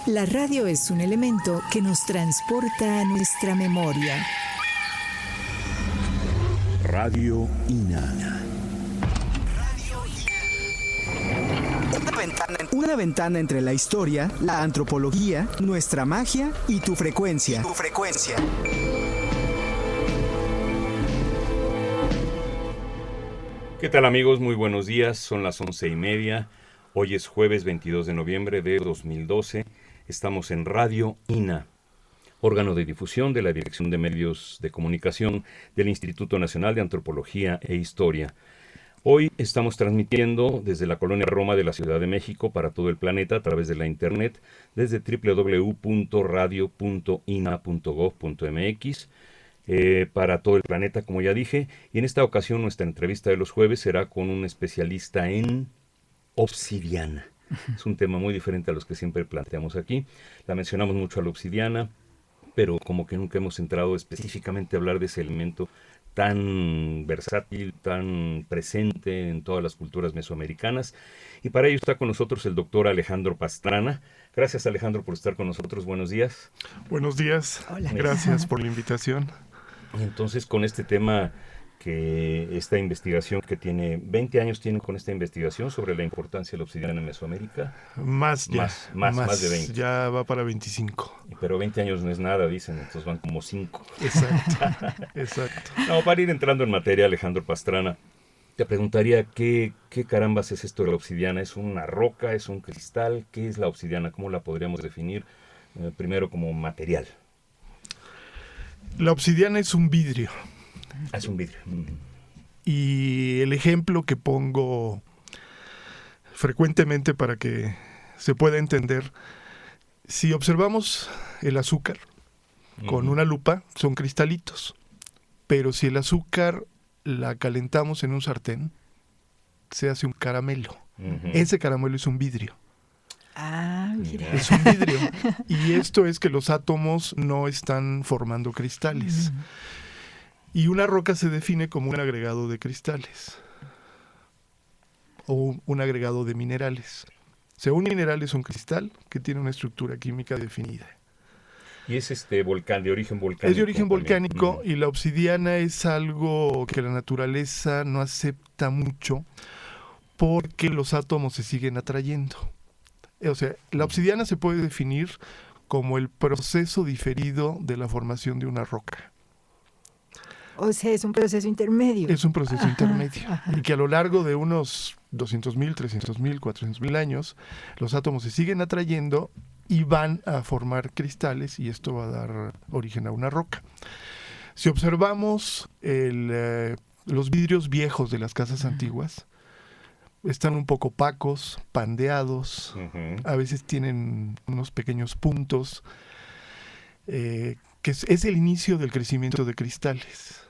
La radio es un elemento que nos transporta a nuestra memoria. Radio INA. Una ventana entre la historia, la antropología, nuestra magia y tu frecuencia. ¿Qué tal, amigos? Muy buenos días. Son las 11:30. Hoy es jueves 22 de noviembre de 2012. Estamos en Radio INA, órgano de difusión de la Dirección de Medios de Comunicación del Instituto Nacional de Antropología e Historia. Hoy estamos transmitiendo desde la Colonia Roma de la Ciudad de México para todo el planeta a través de la internet desde www.radio.ina.gov.mx para todo el planeta, como ya dije. Y en esta ocasión nuestra entrevista de los jueves será con un especialista en obsidiana. Es un tema muy diferente a los que siempre planteamos aquí. La mencionamos mucho a la obsidiana, pero como que nunca hemos entrado específicamente a hablar de ese elemento tan versátil, tan presente en todas las culturas mesoamericanas. Y para ello está con nosotros el doctor Alejandro Pastrana. Gracias, Alejandro, por estar con nosotros. Buenos días. Buenos días. Hola. Gracias por la invitación. Y entonces, con este tema, que esta investigación que tiene 20 años tienen con esta investigación sobre la importancia de la obsidiana en Mesoamérica. Más de 20. Ya va para 25. Pero 20 años no es nada, dicen, entonces van como 5. Exacto. No, para ir entrando en materia, Alejandro Pastrana, te preguntaría qué carambas es esto de la obsidiana. ¿Es una roca? ¿Es un cristal? ¿Qué es la obsidiana? ¿Cómo la podríamos definir? Primero como material. La obsidiana es un vidrio. Es un vidrio. Y el ejemplo que pongo frecuentemente para que se pueda entender, si observamos el azúcar con una lupa, son cristalitos. Pero si el azúcar la calentamos en un sartén, se hace un caramelo. Ese caramelo es un vidrio. Ah, mira. Es un vidrio. Y esto es que los átomos no están formando cristales. Y una roca se define como un agregado de cristales o un agregado de minerales. O sea, un mineral es un cristal que tiene una estructura química definida. Y es volcán, de origen volcánico. Es de origen volcánico y la obsidiana es algo que la naturaleza no acepta mucho porque los átomos se siguen atrayendo. O sea, la obsidiana se puede definir como el proceso diferido de la formación de una roca. O sea, es un proceso intermedio. Es un proceso intermedio. Y que a lo largo de unos 200,000, 300,000, 400,000 años, los átomos se siguen atrayendo y van a formar cristales y esto va a dar origen a una roca. Si observamos los vidrios viejos de las casas antiguas, están un poco opacos, pandeados, a veces tienen unos pequeños puntos, que es el inicio del crecimiento de cristales.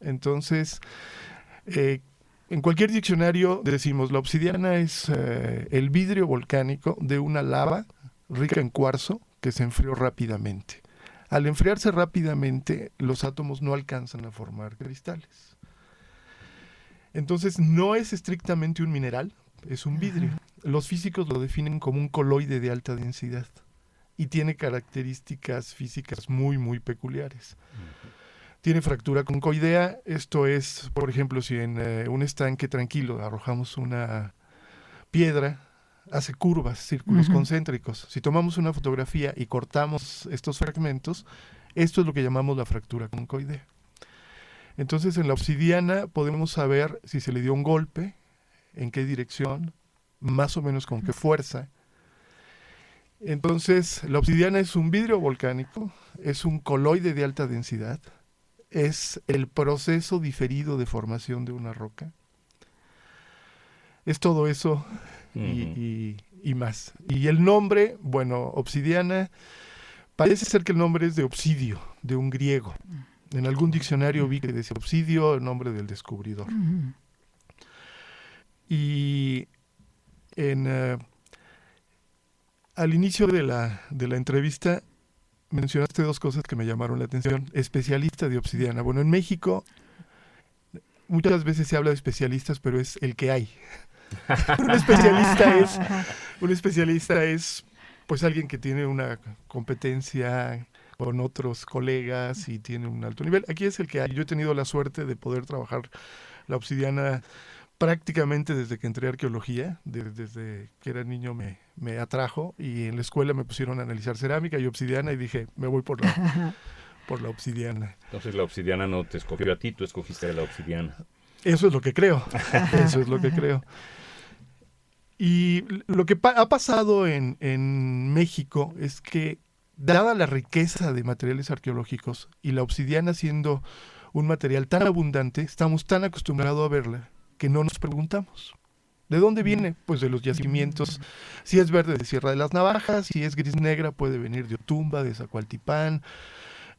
Entonces, en cualquier diccionario decimos la obsidiana es el vidrio volcánico de una lava rica en cuarzo que se enfrió rápidamente. Al enfriarse rápidamente, los átomos no alcanzan a formar cristales. Entonces, no es estrictamente un mineral, es un vidrio. Los físicos lo definen como un coloide de alta densidad y tiene características físicas muy, muy peculiares. Tiene fractura concoidea. Esto es, por ejemplo, si en un estanque tranquilo arrojamos una piedra, hace curvas, círculos concéntricos. Si tomamos una fotografía y cortamos estos fragmentos, esto es lo que llamamos la fractura concoidea. Entonces, en la obsidiana podemos saber si se le dio un golpe, en qué dirección, más o menos con qué fuerza. Entonces, la obsidiana es un vidrio volcánico, es un coloide de alta densidad, es el proceso diferido de formación de una roca. Es todo eso y más. Y el nombre, bueno, obsidiana, parece ser que el nombre es de obsidio, de un griego. En algún diccionario vi que decía obsidio, el nombre del descubridor. Y al inicio de la entrevista mencionaste dos cosas que me llamaron la atención. Especialista de obsidiana. Bueno, en México muchas veces se habla de especialistas, pero es el que hay. Un especialista es pues alguien que tiene una competencia con otros colegas y tiene un alto nivel. Aquí es el que hay. Yo he tenido la suerte de poder trabajar la obsidiana prácticamente desde que entré a arqueología, desde que era niño me atrajo, y en la escuela me pusieron a analizar cerámica y obsidiana y dije, me voy por la obsidiana. Entonces la obsidiana no te escogió a ti, tú escogiste a la obsidiana. Eso es lo que creo. Eso es lo que creo. Y lo que ha pasado en México es que, dada la riqueza de materiales arqueológicos y la obsidiana siendo un material tan abundante, estamos tan acostumbrados a verla que no nos preguntamos. ¿De dónde viene? Pues de los yacimientos. Si es verde, de Sierra de las Navajas; si es gris negra, puede venir de Otumba, de Zacualtipán,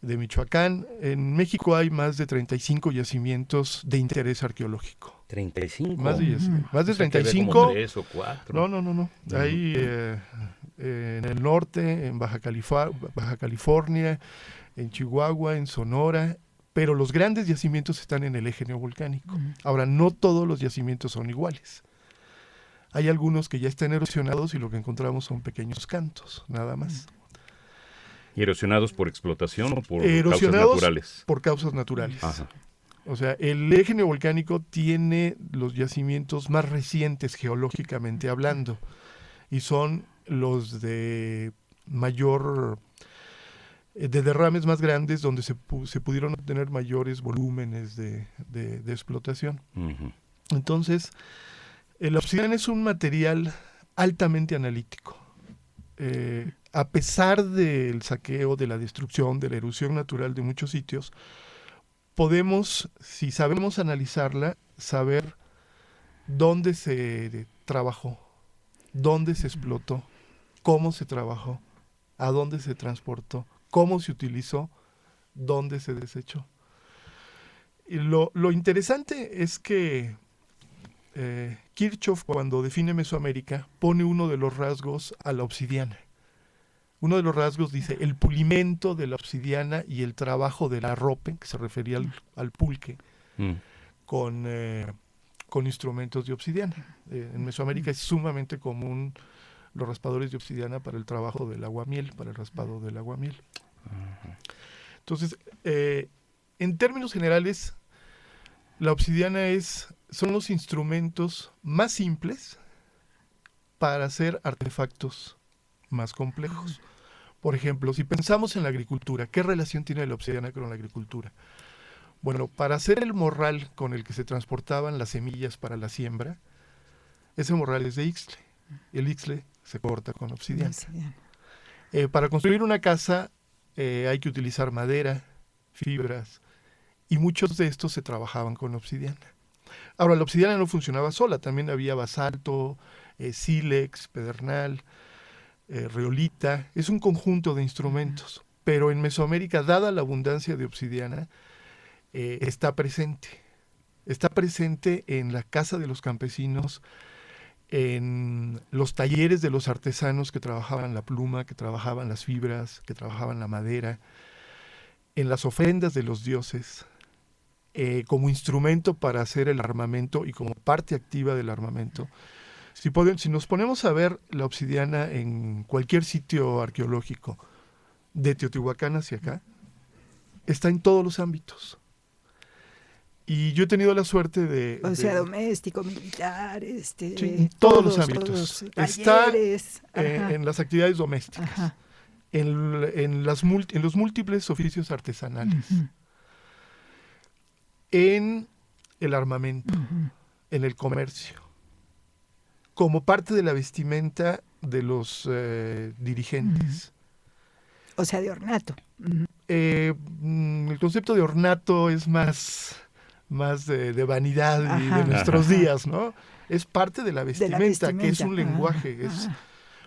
de Michoacán. En México hay más de 35 yacimientos de interés arqueológico. 35. Más de 35. Como 3 o 4. No. Hay en el norte, en Baja California, en Chihuahua, en Sonora, pero los grandes yacimientos están en el eje neovolcánico. Ahora, no todos los yacimientos son iguales. Hay algunos que ya están erosionados y lo que encontramos son pequeños cantos, nada más. ¿Y erosionados por explotación o por causas naturales? Por causas naturales. Ajá. O sea, el eje neovolcánico tiene los yacimientos más recientes geológicamente hablando, y son los de mayor, de derrames más grandes, donde se pudieron obtener mayores volúmenes de explotación. Uh-huh. Entonces, la obsidiana es un material altamente analítico. A pesar del saqueo, de la destrucción, de la erosión natural de muchos sitios, podemos, si sabemos analizarla, saber dónde se trabajó, dónde se explotó, cómo se trabajó, a dónde se transportó, cómo se utilizó, dónde se desechó. Y lo interesante es que Kirchhoff, cuando define Mesoamérica, pone uno de los rasgos a la obsidiana. Uno de los rasgos dice el pulimento de la obsidiana y el trabajo del arrope, que se refería al pulque, con instrumentos de obsidiana. En Mesoamérica es sumamente común los raspadores de obsidiana para el trabajo del aguamiel, para el raspado del aguamiel. Entonces, en términos generales, la obsidiana son los instrumentos más simples para hacer artefactos más complejos. Por ejemplo, si pensamos en la agricultura, ¿qué relación tiene la obsidiana con la agricultura? Bueno, para hacer el morral con el que se transportaban las semillas para la siembra, ese morral es de ixtle. El ixtle se corta con obsidiana. Para construir una casa hay que utilizar madera, fibras, y muchos de estos se trabajaban con obsidiana. Ahora, la obsidiana no funcionaba sola, también había basalto, sílex, pedernal, riolita. Es un conjunto de instrumentos, pero en Mesoamérica, dada la abundancia de obsidiana, está presente en la casa de los campesinos, en los talleres de los artesanos que trabajaban la pluma, que trabajaban las fibras, que trabajaban la madera, en las ofrendas de los dioses, como instrumento para hacer el armamento y como parte activa del armamento. Si nos ponemos a ver la obsidiana en cualquier sitio arqueológico, de Teotihuacán hacia acá, está en todos los ámbitos. Y yo he tenido la suerte de... doméstico, militar, sí, en todos los ámbitos. Está en las actividades domésticas, en los múltiples oficios artesanales, en el armamento, en el comercio, como parte de la vestimenta de los dirigentes. O sea, de ornato. El concepto de ornato es más de vanidad y de nuestros días, ¿no? Es parte de la vestimenta, que es un lenguaje.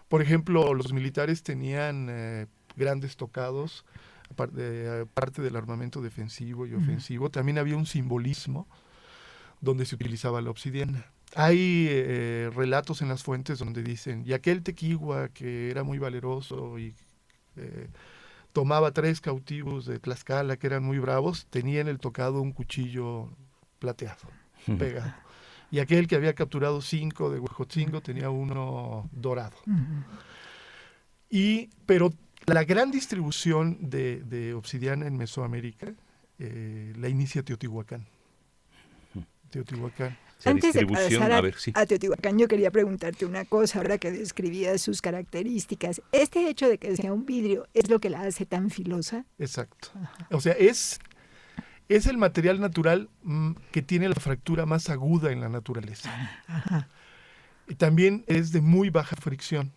Por ejemplo, los militares tenían grandes tocados, parte del armamento defensivo y ofensivo. También había un simbolismo donde se utilizaba la obsidiana. Hay relatos en las fuentes donde dicen, y aquel tequigua que era muy valeroso y tomaba 3 cautivos de Tlaxcala que eran muy bravos, tenía en el tocado un cuchillo plateado, pegado. Y aquel que había capturado 5 de Huejotzingo tenía uno dorado. Pero la gran distribución de obsidiana en Mesoamérica la inicia Teotihuacán. Antes de distribución, pasar sí. a Teotihuacán, yo quería preguntarte una cosa, ahora que describías sus características. ¿Este hecho de que sea un vidrio es lo que la hace tan filosa? Exacto. O sea, es el material natural que tiene la fractura más aguda en la naturaleza. Ajá. Y también es de muy baja fricción.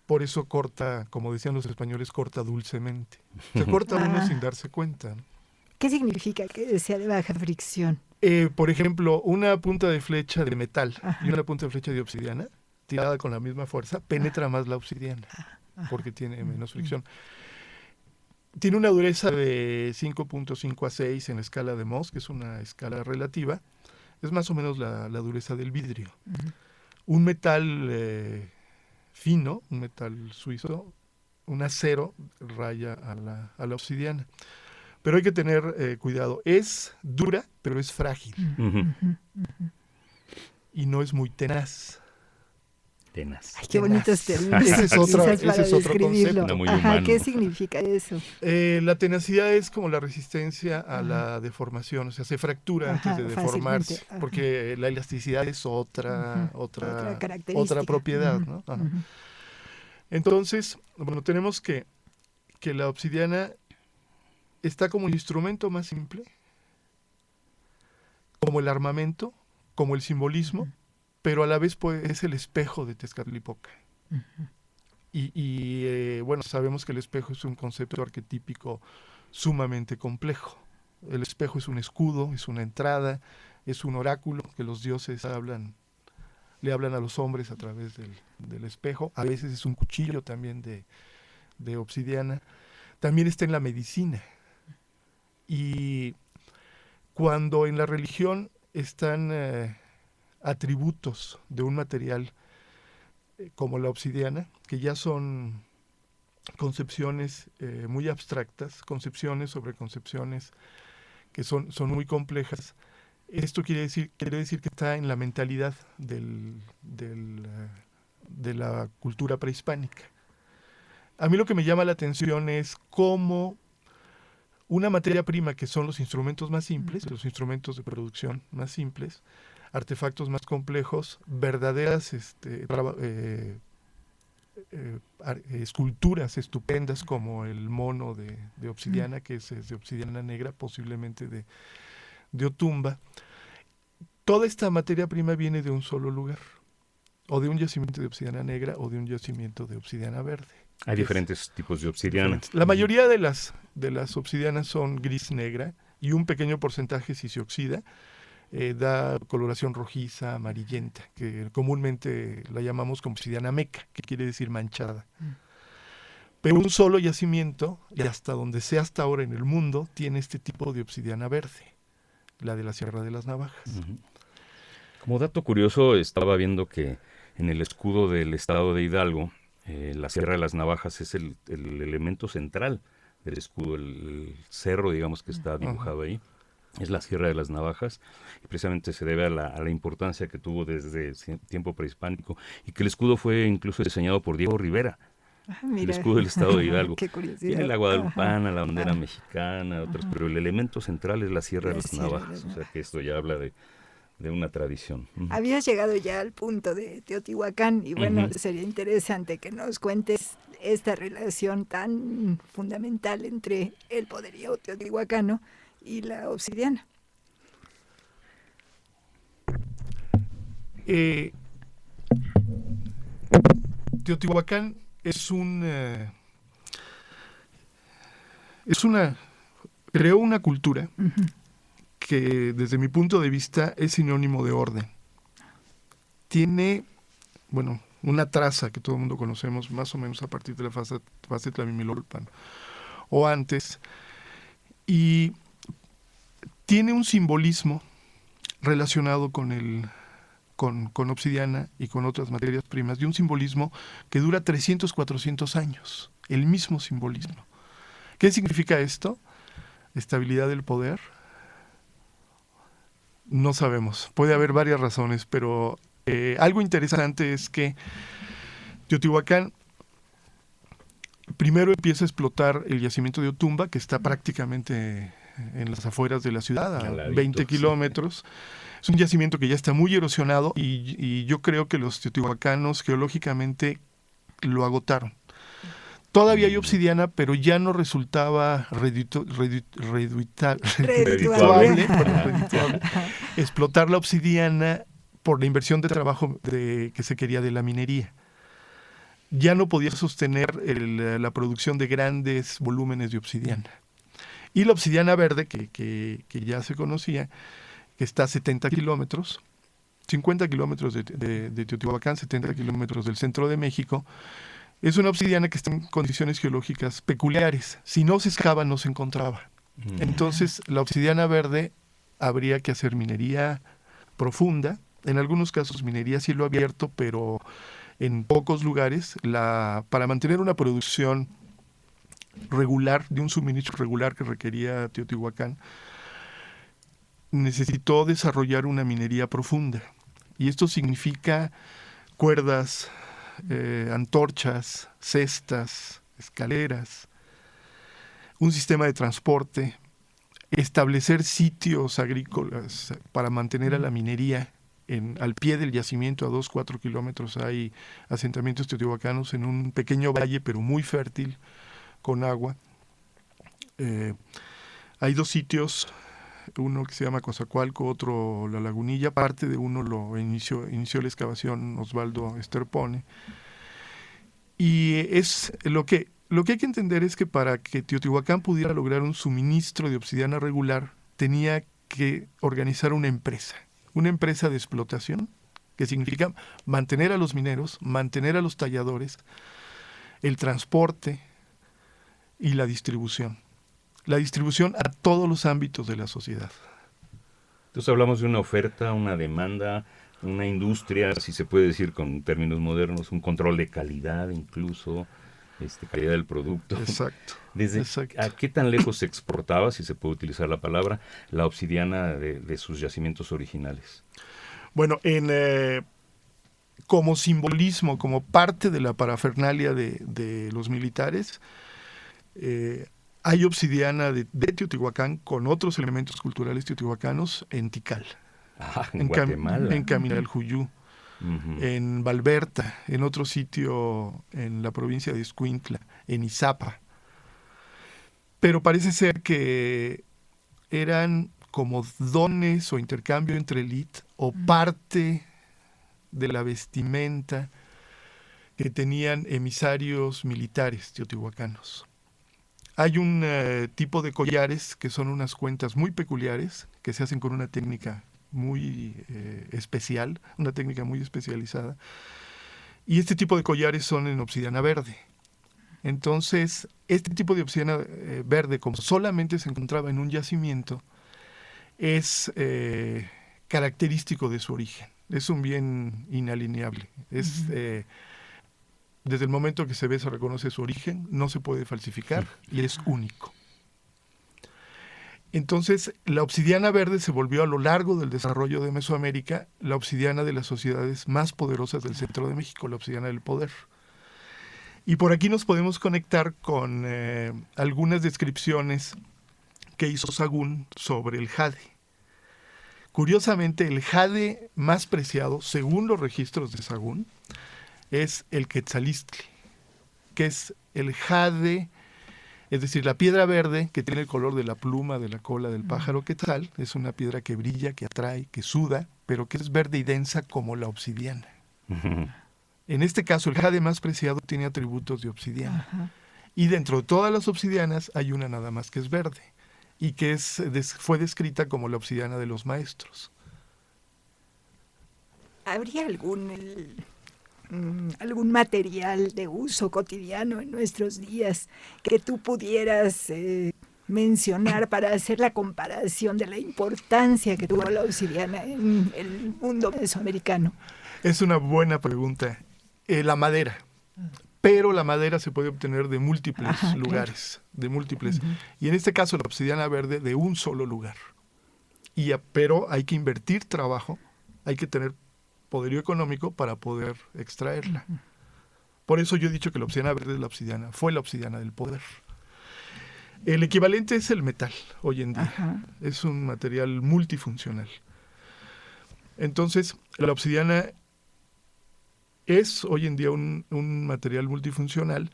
Por eso corta, como decían los españoles, corta dulcemente. Se corta uno sin darse cuenta. ¿Qué significa que sea de baja fricción? Por ejemplo, una punta de flecha de metal y una punta de flecha de obsidiana, tirada con la misma fuerza, penetra más la obsidiana, porque tiene menos fricción. Tiene una dureza de 5.5 a 6 en la escala de Mohs, que es una escala relativa. Es más o menos la dureza del vidrio. Un metal fino, un metal suizo, un acero raya a la obsidiana. Pero hay que tener cuidado. Es dura, pero es frágil. Y no es muy tenaz. Ay, qué bonitos términos. Ese es otro describirlo. concepto. Muy Ajá, humano. ¿qué significa eso? La tenacidad es como la resistencia a la deformación. O sea, se fractura antes de deformarse. fácilmente. Porque la elasticidad es otra característica. propiedad, ¿no? Entonces, bueno, tenemos que la obsidiana está como el instrumento más simple, como el armamento, como el simbolismo, pero a la vez es el espejo de Tezcatlipoca. Bueno, sabemos que el espejo es un concepto arquetípico sumamente complejo. El espejo es un escudo, es una entrada, es un oráculo que los dioses le hablan a los hombres a través del espejo. A veces es un cuchillo también de obsidiana. También está en la medicina. Y cuando en la religión están atributos de un material como la obsidiana, que ya son concepciones muy abstractas, concepciones sobre concepciones que son muy complejas, esto quiere decir que está en la mentalidad de la cultura prehispánica. A mí lo que me llama la atención es cómo una materia prima que son los instrumentos más simples, los instrumentos de producción más simples, artefactos más complejos, verdaderas esculturas estupendas como el mono de obsidiana, que es de obsidiana negra, posiblemente de Otumba. Toda esta materia prima viene de un solo lugar, o de un yacimiento de obsidiana negra o de un yacimiento de obsidiana verde. Hay diferentes tipos de obsidiana. La mayoría de las obsidianas son gris-negra y un pequeño porcentaje, si se oxida, da coloración rojiza, amarillenta, que comúnmente la llamamos como obsidiana meca, que quiere decir manchada. Pero un solo yacimiento, y hasta donde sea hasta ahora en el mundo, tiene este tipo de obsidiana verde, la de la Sierra de las Navajas. Como dato curioso, estaba viendo que en el escudo del estado de Hidalgo, la Sierra de las Navajas es el elemento central del escudo, el cerro, digamos, que está dibujado ahí. Es la Sierra de las Navajas, y precisamente se debe a la importancia que tuvo desde tiempo prehispánico, y que el escudo fue incluso diseñado por Diego Rivera, el escudo del estado de Hidalgo. Qué curiosidad. Tiene la guadalupana, la bandera mexicana, otras, pero el elemento central es la Sierra de las Navajas, o sea que esto ya habla de una tradición. Habías llegado ya al punto de Teotihuacán y bueno, sería interesante que nos cuentes esta relación tan fundamental entre el poderío teotihuacano y la obsidiana. Teotihuacán creó una cultura que desde mi punto de vista es sinónimo de orden. Tiene, bueno, una traza que todo el mundo conocemos más o menos a partir de la fase Tlamimilolpan o antes, y tiene un simbolismo relacionado con obsidiana y con otras materias primas, y un simbolismo que dura 300, 400 años, el mismo simbolismo. ¿Qué significa esto? Estabilidad del poder, No sabemos. Puede haber varias razones, pero algo interesante es que Teotihuacán primero empieza a explotar el yacimiento de Otumba, que está prácticamente en las afueras de la ciudad, a 20 kilómetros. Sí. Es un yacimiento que ya está muy erosionado y yo creo que los teotihuacanos geológicamente lo agotaron. Todavía hay obsidiana, pero ya no resultaba redituable explotar la obsidiana por la inversión de trabajo que se quería de la minería. Ya no podía sostener la producción de grandes volúmenes de obsidiana. Y la obsidiana verde, que ya se conocía, que está a 70 kilómetros, 50 kilómetros de Teotihuacán, 70 kilómetros del centro de México, es una obsidiana que está en condiciones geológicas peculiares. Si no se excava, no se encontraba. Entonces, la obsidiana verde habría que hacer minería profunda, en algunos casos minería a cielo abierto, pero en pocos lugares, para mantener una producción regular, de un suministro regular que requería Teotihuacán, necesitó desarrollar una minería profunda. Y esto significa cuerdas, antorchas, cestas, escaleras, un sistema de transporte, establecer sitios agrícolas para mantener a la minería. Al pie del yacimiento, a 2-4 kilómetros, hay asentamientos teotihuacanos en un pequeño valle, pero muy fértil, con agua. Hay 2 sitios, uno que se llama Coatzacoalco, otro La Lagunilla. Parte de uno lo inició la excavación Osvaldo Esterpone. Y es lo que hay que entender es que para que Teotihuacán pudiera lograr un suministro de obsidiana regular, tenía que organizar una empresa de explotación, que significa mantener a los mineros, mantener a los talladores, el transporte y la distribución. La distribución a todos los ámbitos de la sociedad. Entonces hablamos de una oferta, una demanda, una industria, si se puede decir con términos modernos, un control de calidad incluso, calidad del producto. Exacto. Exacto. ¿A qué tan lejos se exportaba, si se puede utilizar la palabra, la obsidiana de sus yacimientos originales? Bueno, como simbolismo, como parte de la parafernalia de los militares, hay obsidiana de Teotihuacán con otros elementos culturales teotihuacanos en Tikal, en Guatemala, en Caminaljuyú, en Valberta, en otro sitio en la provincia de Escuintla, en Izapa. Pero parece ser que eran como dones o intercambio entre élite o parte de la vestimenta que tenían emisarios militares teotihuacanos. Hay un tipo de collares que son unas cuentas muy peculiares que se hacen con una técnica muy especial, una técnica muy especializada. Y este tipo de collares son en obsidiana verde. Entonces, este tipo de obsidiana verde, como solamente se encontraba en un yacimiento, es característico de su origen. Es un bien inalienable. Es, desde el momento que se ve, se reconoce su origen, no se puede falsificar y es único. Entonces, la obsidiana verde se volvió a lo largo del desarrollo de Mesoamérica la obsidiana de las sociedades más poderosas del centro de México, la obsidiana del poder. Y por aquí nos podemos conectar con algunas descripciones que hizo Sagún sobre el jade. Curiosamente, el jade más preciado, según los registros de Sagún, es el quetzalistli, que es el jade, es decir, la piedra verde que tiene el color de la pluma de la cola del pájaro quetzal. Es una piedra que brilla, que atrae, que suda, pero que es verde y densa como la obsidiana. En este caso, el jade más preciado tiene atributos de obsidiana. Y dentro de todas las obsidianas hay una nada más que es verde y que fue descrita como la obsidiana de los maestros. ¿Habría algún material de uso cotidiano en nuestros días que tú pudieras mencionar para hacer la comparación de la importancia que tuvo la obsidiana en el mundo mesoamericano? Es una buena pregunta. La madera. Pero la madera se puede obtener de múltiples lugares, claro. De múltiples. Y en este caso la obsidiana verde de un solo lugar. pero hay que invertir trabajo, hay que tener poderío económico para poder extraerla. Por eso yo he dicho que la obsidiana verde es la obsidiana, fue la obsidiana del poder. El equivalente es el metal hoy en día. Ajá. Es un material multifuncional. Entonces, la obsidiana es hoy en día un material multifuncional,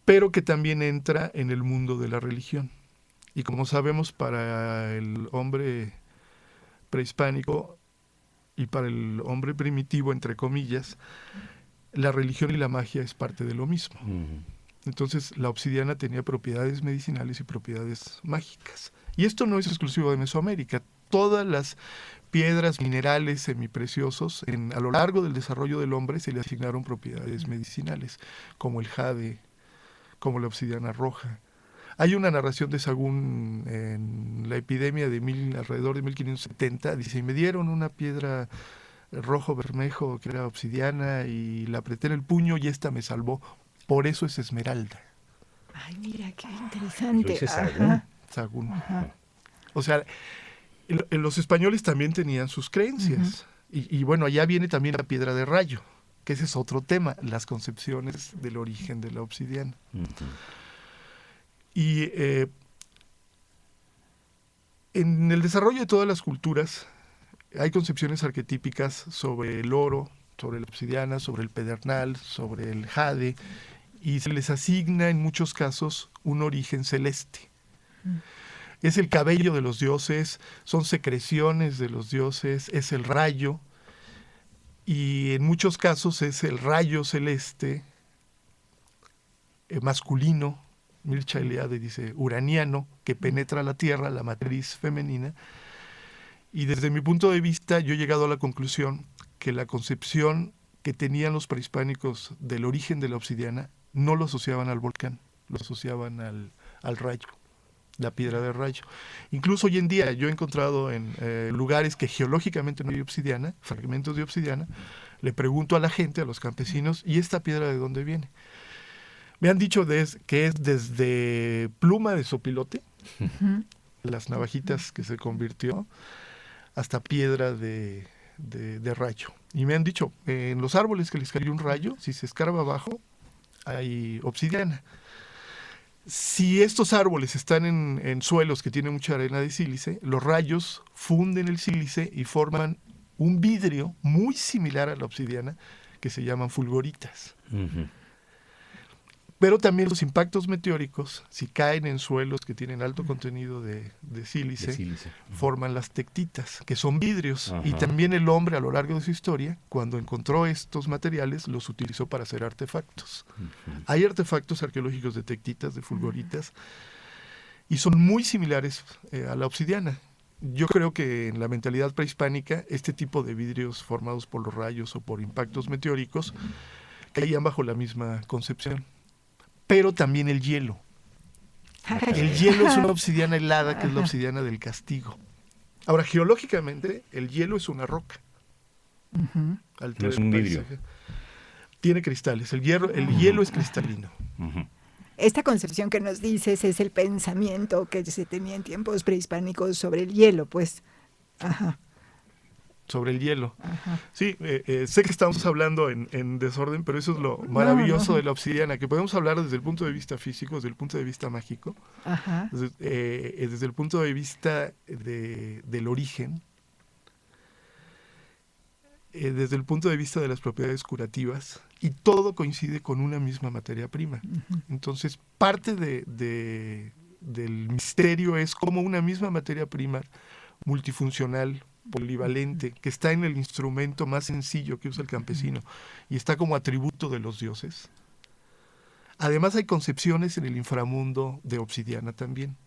pero que también entra en el mundo de la religión. Y como sabemos, para el hombre prehispánico y para el hombre primitivo, entre comillas, la religión y la magia es parte de lo mismo. Entonces, la obsidiana tenía propiedades medicinales y propiedades mágicas. Y esto no es exclusivo de Mesoamérica. Todas las piedras, minerales semipreciosos, a lo largo del desarrollo del hombre se le asignaron propiedades medicinales, como el jade, como la obsidiana roja. Hay una narración de Sagún en la epidemia alrededor de 1570, dice, y me dieron una piedra rojo bermejo que era obsidiana y la apreté en el puño y esta me salvó. Por eso es esmeralda. Ay, mira, qué interesante. Lo dice Sagún. Sagún. Ajá. O sea, los españoles también tenían sus creencias. Y bueno, allá viene también la piedra de rayo, que ese es otro tema, las concepciones del origen de la obsidiana. Y en el desarrollo de todas las culturas hay concepciones arquetípicas sobre el oro, sobre la obsidiana, sobre el pedernal, sobre el jade, y se les asigna en muchos casos un origen celeste. Es el cabello de los dioses, son secreciones de los dioses, es el rayo, y en muchos casos es el rayo celeste masculino. Mircea Eliade dice uraniano, que penetra la tierra, la matriz femenina. Y desde mi punto de vista yo he llegado a la conclusión que la concepción que tenían los prehispánicos del origen de la obsidiana no lo asociaban al volcán, lo asociaban al rayo, la piedra de rayo. Incluso hoy en día yo he encontrado en lugares que geológicamente no hay obsidiana, fragmentos de obsidiana, le pregunto a la gente, a los campesinos, ¿y esta piedra de dónde viene? Me han dicho que es desde pluma de sopilote, las navajitas que se convirtió, hasta piedra de rayo. Y me han dicho, en los árboles que les cayó un rayo, si se escarba abajo, hay obsidiana. Si estos árboles están en suelos que tienen mucha arena de sílice, los rayos funden el sílice y forman un vidrio muy similar a la obsidiana que se llaman fulgoritas. Pero también los impactos meteóricos, si caen en suelos que tienen alto contenido de sílice, forman las tectitas, que son vidrios. Y también el hombre a lo largo de su historia, cuando encontró estos materiales, los utilizó para hacer artefactos. Hay artefactos arqueológicos de tectitas, de fulgoritas, y son muy similares a la obsidiana. Yo creo que en la mentalidad prehispánica, este tipo de vidrios formados por los rayos o por impactos meteóricos caían bajo la misma concepción. Pero también el hielo. El hielo es una obsidiana helada, que es la obsidiana del castigo. Ahora, geológicamente, el hielo es una roca. No es un vidrio. Tiene cristales. El hielo es cristalino. Esta concepción que nos dices es el pensamiento que se tenía en tiempos prehispánicos sobre el hielo, pues. Sobre el hielo. Sí, sé que estamos hablando en desorden, pero eso es lo maravilloso de la obsidiana, que podemos hablar desde el punto de vista físico, desde el punto de vista mágico, desde el punto de vista del origen, desde el punto de vista de las propiedades curativas, y todo coincide con una misma materia prima. Entonces, parte del misterio es cómo una misma materia prima multifuncional, polivalente, que está en el instrumento más sencillo que usa el campesino y está como atributo de los dioses. Además hay concepciones en el inframundo de obsidiana también.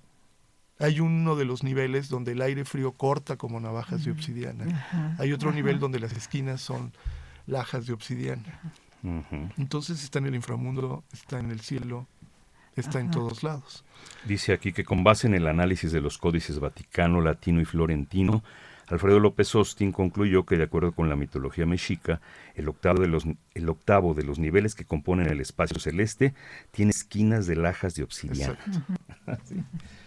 Hay uno de los niveles donde el aire frío corta como navajas de obsidiana. Hay otro nivel donde las esquinas son lajas de obsidiana. Entonces está en el inframundo, está en el cielo, está en todos lados. Dice aquí que con base en el análisis de los códices vaticano, latino y florentino, Alfredo López Austin concluyó que, de acuerdo con la mitología mexica, el octavo de los niveles que componen el espacio celeste tiene esquinas de lajas de obsidiana.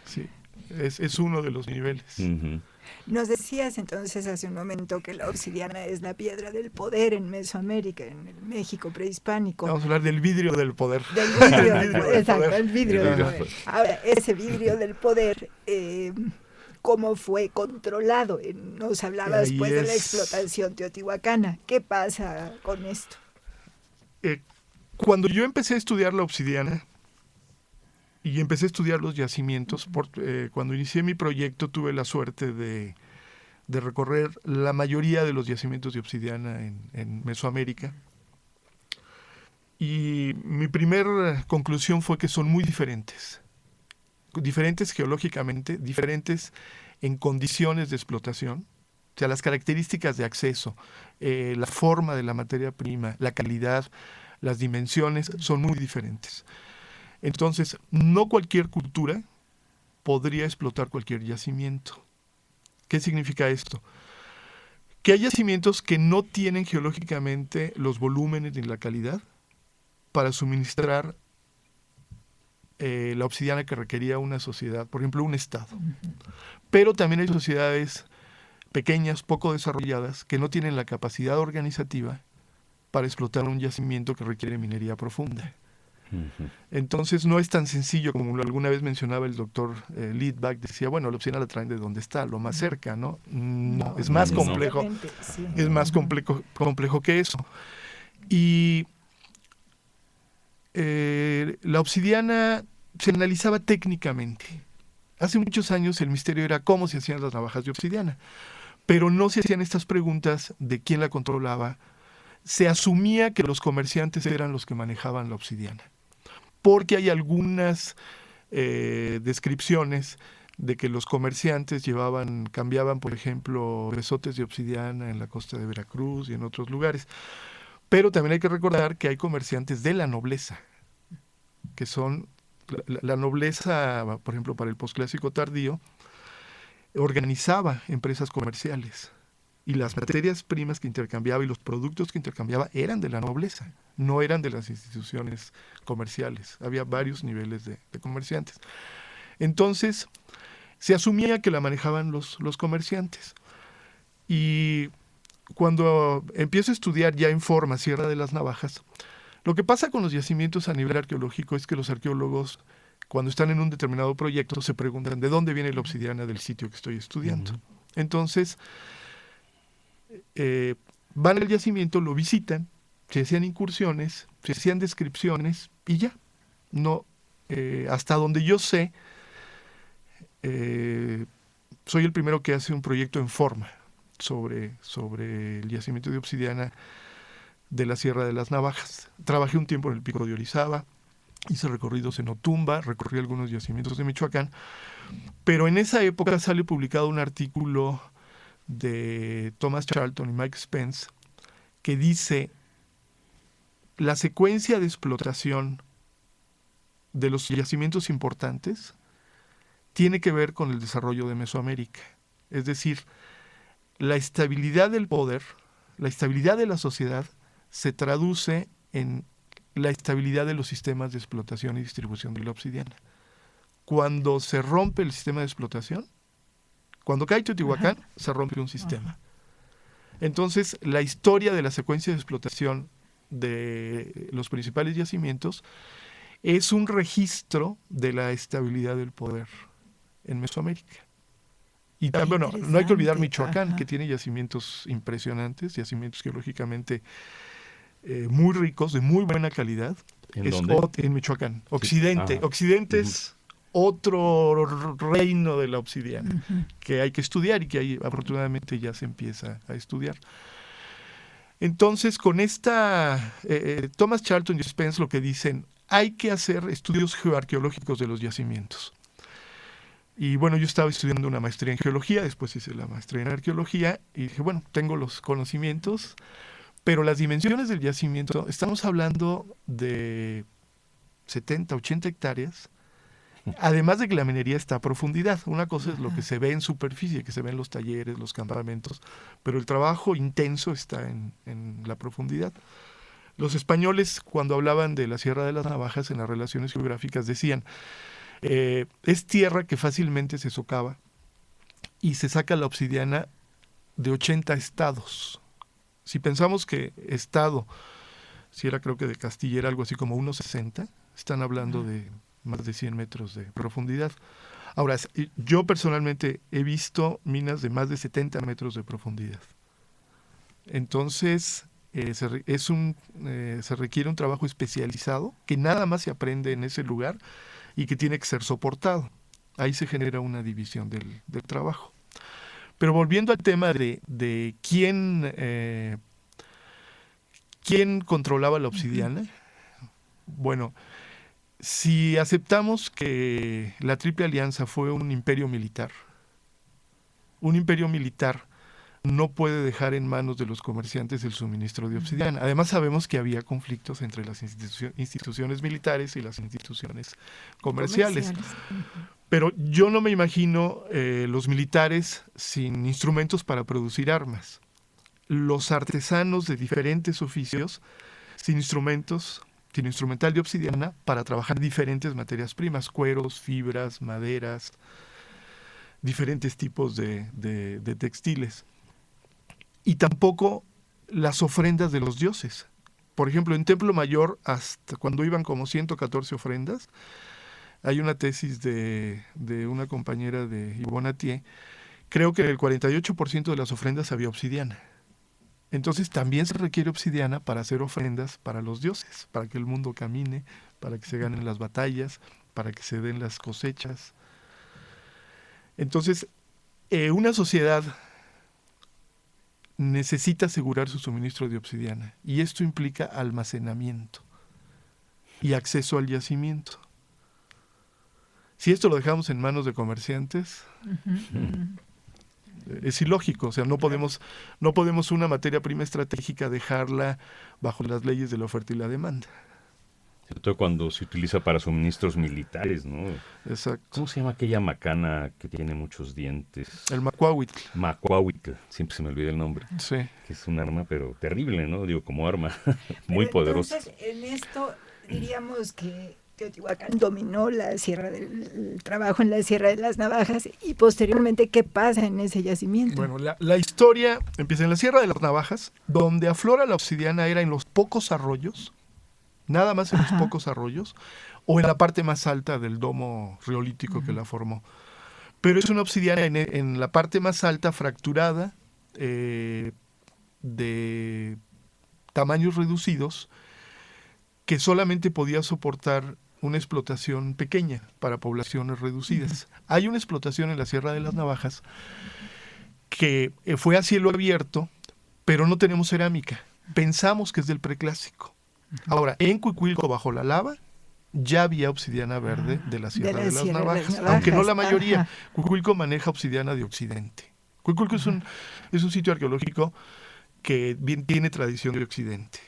Sí, es uno de los niveles. Nos decías entonces hace un momento que la obsidiana es la piedra del poder en Mesoamérica, en el México prehispánico. Vamos a hablar del vidrio del poder. Del vidrio, del del exacto, poder. el vidrio del poder. Ahora, ese vidrio del poder, ¿cómo fue controlado? Nos hablabas Ahí pues de la es. explotación teotihuacana. ¿Qué pasa con esto? Cuando yo empecé a estudiar la obsidiana y empecé a estudiar los yacimientos, cuando inicié mi proyecto tuve la suerte de recorrer la mayoría de los yacimientos de obsidiana en Mesoamérica. Y mi primera conclusión fue que son muy diferentes. Diferentes geológicamente, diferentes en condiciones de explotación. O sea, las características de acceso, la forma de la materia prima, la calidad, las dimensiones son muy diferentes. Entonces, no cualquier cultura podría explotar cualquier yacimiento. ¿Qué significa esto? Que hay yacimientos que no tienen geológicamente los volúmenes ni la calidad para suministrar la obsidiana que requería una sociedad, por ejemplo, un estado. Pero también hay sociedades pequeñas, poco desarrolladas, que no tienen la capacidad organizativa para explotar un yacimiento que requiere minería profunda. Entonces no es tan sencillo como alguna vez mencionaba el doctor Litvak, decía, bueno, la obsidiana la traen de donde está, lo más cerca, ¿no? No, es más complejo, sí. es más complejo que eso. Y la obsidiana se analizaba técnicamente. Hace muchos años el misterio era cómo se hacían las navajas de obsidiana, pero no se hacían estas preguntas de quién la controlaba. Se asumía que los comerciantes eran los que manejaban la obsidiana, porque hay algunas descripciones de que los comerciantes cambiaban, por ejemplo, besotes de obsidiana en la costa de Veracruz y en otros lugares. Pero también hay que recordar que hay comerciantes de la nobleza, que son la nobleza, por ejemplo, para el posclásico tardío, organizaba empresas comerciales. Y las materias primas que intercambiaba y los productos que intercambiaba eran de la nobleza, no eran de las instituciones comerciales. Había varios niveles de comerciantes. Entonces, se asumía que la manejaban los comerciantes. Y cuando empiezo a estudiar ya en forma Sierra de las Navajas, lo que pasa con los yacimientos a nivel arqueológico es que los arqueólogos, cuando están en un determinado proyecto, se preguntan ¿de dónde viene la obsidiana del sitio que estoy estudiando? Entonces, van al yacimiento, lo visitan, se hacían incursiones, se hacían descripciones y ya. No, hasta donde yo sé, soy el primero que hace un proyecto en forma sobre el yacimiento de obsidiana de la Sierra de las Navajas. Trabajé un tiempo en el Pico de Orizaba, hice recorridos en Otumba, recorrí algunos yacimientos de Michoacán, pero en esa época sale publicado un artículo de Thomas Charlton y Mike Spence que dice la secuencia de explotación de los yacimientos importantes tiene que ver con el desarrollo de Mesoamérica. Es decir, la estabilidad del poder, la estabilidad de la sociedad se traduce en la estabilidad de los sistemas de explotación y distribución de la obsidiana. Cuando se rompe el sistema de explotación, cuando cae Teotihuacán, se rompe un sistema. Entonces, la historia de la secuencia de explotación de los principales yacimientos es un registro de la estabilidad del poder en Mesoamérica. Y también, bueno, no hay que olvidar Michoacán, que tiene yacimientos impresionantes, yacimientos geológicamente muy ricos, de muy buena calidad. ¿En dónde? En Michoacán. Occidente. Sí. Occidente es otro reino de la obsidiana que hay que estudiar y que ahí afortunadamente ya se empieza a estudiar. Entonces, con esta, Thomas Charlton y Spence lo que dicen, hay que hacer estudios geoarqueológicos de los yacimientos. Y bueno, yo estaba estudiando una maestría en geología, después hice la maestría en arqueología y dije, bueno, tengo los conocimientos, pero las dimensiones del yacimiento, estamos hablando de 70, 80 hectáreas, además de que la minería está a profundidad. Una cosa es lo que se ve en superficie, que se ve en los talleres, los campamentos, pero el trabajo intenso está en la profundidad. Los españoles, cuando hablaban de la Sierra de las Navajas en las relaciones geográficas, decían, es tierra que fácilmente se socava y se saca la obsidiana de 80 estados. Si pensamos que estado, si era creo que de Castilla era algo así como 1,60, están hablando de más de 100 metros de profundidad. Ahora, yo personalmente he visto minas de más de 70 metros de profundidad. Entonces, se requiere un trabajo especializado que nada más se aprende en ese lugar y que tiene que ser soportado. Ahí se genera una división del trabajo. Pero volviendo al tema de quién controlaba la obsidiana, bueno, si aceptamos que la Triple Alianza fue un imperio militar no puede dejar en manos de los comerciantes el suministro de obsidiana. Además sabemos que había conflictos entre las instituciones militares y las instituciones comerciales. Pero yo no me imagino los militares sin instrumentos para producir armas. Los artesanos de diferentes oficios sin instrumentos, sin instrumental de obsidiana para trabajar diferentes materias primas, cueros, fibras, maderas, diferentes tipos de textiles. Y tampoco las ofrendas de los dioses. Por ejemplo, en Templo Mayor, hasta cuando iban como 114 ofrendas, hay una tesis de una compañera de Yvonne Atié, creo que el 48% de las ofrendas había obsidiana. Entonces también se requiere obsidiana para hacer ofrendas para los dioses, para que el mundo camine, para que se ganen las batallas, para que se den las cosechas. Entonces, una sociedad necesita asegurar su suministro de obsidiana y esto implica almacenamiento y acceso al yacimiento. Si esto lo dejamos en manos de comerciantes, es ilógico. O sea, no podemos una materia prima estratégica dejarla bajo las leyes de la oferta y la demanda. Sobre todo cuando se utiliza para suministros militares, ¿no? Exacto. ¿Cómo se llama aquella macana que tiene muchos dientes? El macuahuitl. Macuahuitl, siempre se me olvida el nombre. Sí. Que es un arma, pero terrible, ¿no? Digo, como arma, muy poderosa. Entonces, en esto diríamos que Teotihuacán dominó el trabajo en la Sierra de las Navajas y posteriormente, ¿qué pasa en ese yacimiento? Bueno, la historia empieza en la Sierra de las Navajas, donde aflora la obsidiana era en los pocos arroyos, nada más en los pocos arroyos, o en la parte más alta del domo riolítico que la formó. Pero es una obsidiana en la parte más alta, fracturada, de tamaños reducidos, que solamente podía soportar una explotación pequeña para poblaciones reducidas. Hay una explotación en la Sierra de las Navajas que fue a cielo abierto, pero no tenemos cerámica. Pensamos que es del preclásico. Ahora, en Cuicuilco, bajo la lava, ya había obsidiana verde de la Sierra de las Navajas, aunque no la mayoría. Cuicuilco maneja obsidiana de Occidente. Cuicuilco es un sitio arqueológico que bien tiene tradición de Occidente.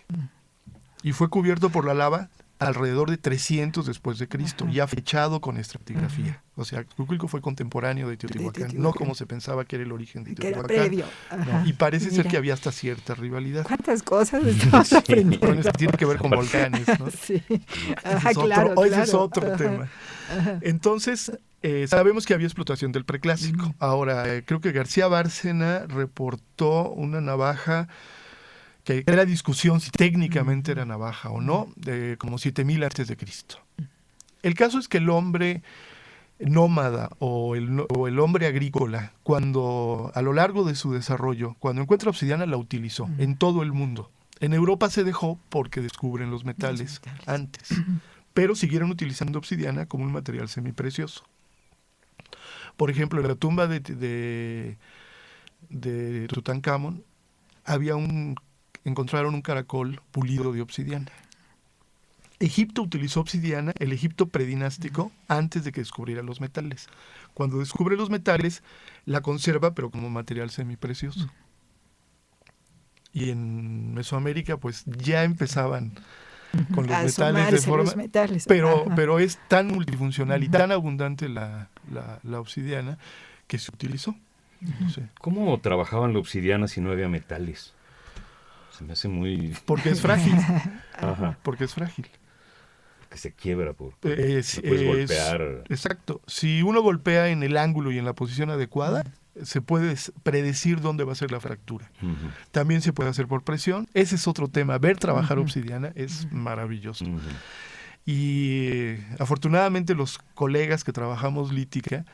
Y fue cubierto por la lava alrededor de 300 después de Cristo, ya fechado con estratigrafía. O sea, Cuicuilco fue contemporáneo de Teotihuacán, no como se pensaba que era el origen de Teotihuacán. Que era previo. No, y parece ser que había hasta cierta rivalidad. ¿Cuántas cosas estamos aprendiendo? Bueno, esto tiene que ver con volcanes, ¿no? Sí. Ese es otro tema. Entonces, sabemos que había explotación del preclásico. Ahora, creo que García Bárcena reportó una navaja que era discusión si técnicamente era navaja o no, de como 7000 antes de Cristo. El caso es que el hombre nómada o el hombre agrícola, cuando a lo largo de su desarrollo, cuando encuentra obsidiana, la utilizó en todo el mundo. En Europa se dejó porque descubren los metales antes, pero siguieron utilizando obsidiana como un material semiprecioso. Por ejemplo, en la tumba de Tutankamón encontraron un caracol pulido de obsidiana. Egipto utilizó obsidiana, el Egipto predinástico, antes de que descubriera los metales. Cuando descubre los metales, la conserva, pero como material semiprecioso. Y en Mesoamérica, pues ya empezaban con los metales de forma... Pero es tan multifuncional y tan abundante la obsidiana que se utilizó. No sé. ¿Cómo trabajaban la obsidiana si no había metales? Se me hace muy... Porque es frágil. Porque es frágil. Que se quiebra puedes golpear. Exacto. Si uno golpea en el ángulo y en la posición adecuada, se puede predecir dónde va a ser la fractura. Ujú. También se puede hacer por presión. Ese es otro tema. Ver trabajar obsidiana es maravilloso. Ujú. Y afortunadamente los colegas que trabajamos lítica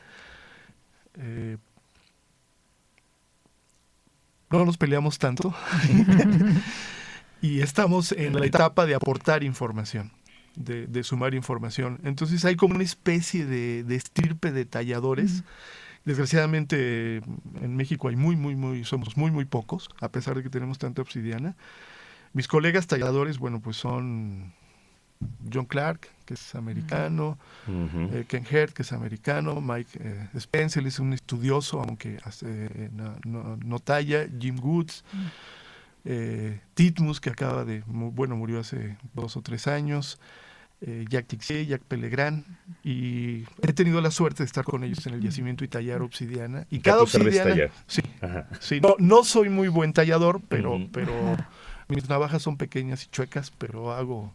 no nos peleamos tanto y estamos en la etapa de aportar información, de sumar información. Entonces hay como una especie de estirpe de talladores. Desgraciadamente en México hay somos muy pocos, a pesar de que tenemos tanta obsidiana. Mis colegas talladores, bueno, pues son John Clark, que es americano, Ujú. Ken Hert, que es americano, Mike Spencer es un estudioso, aunque no talla, Jim Woods, Titmus, que murió hace 2 o 3 años, Jack Tixier, Jack Pellegrin, y he tenido la suerte de estar con ellos en el yacimiento y tallar obsidiana. Y Ya cada tú sabes obsidiana, tallar. sí, Ajá. sí, no soy muy buen tallador, pero mis navajas son pequeñas y chuecas, pero hago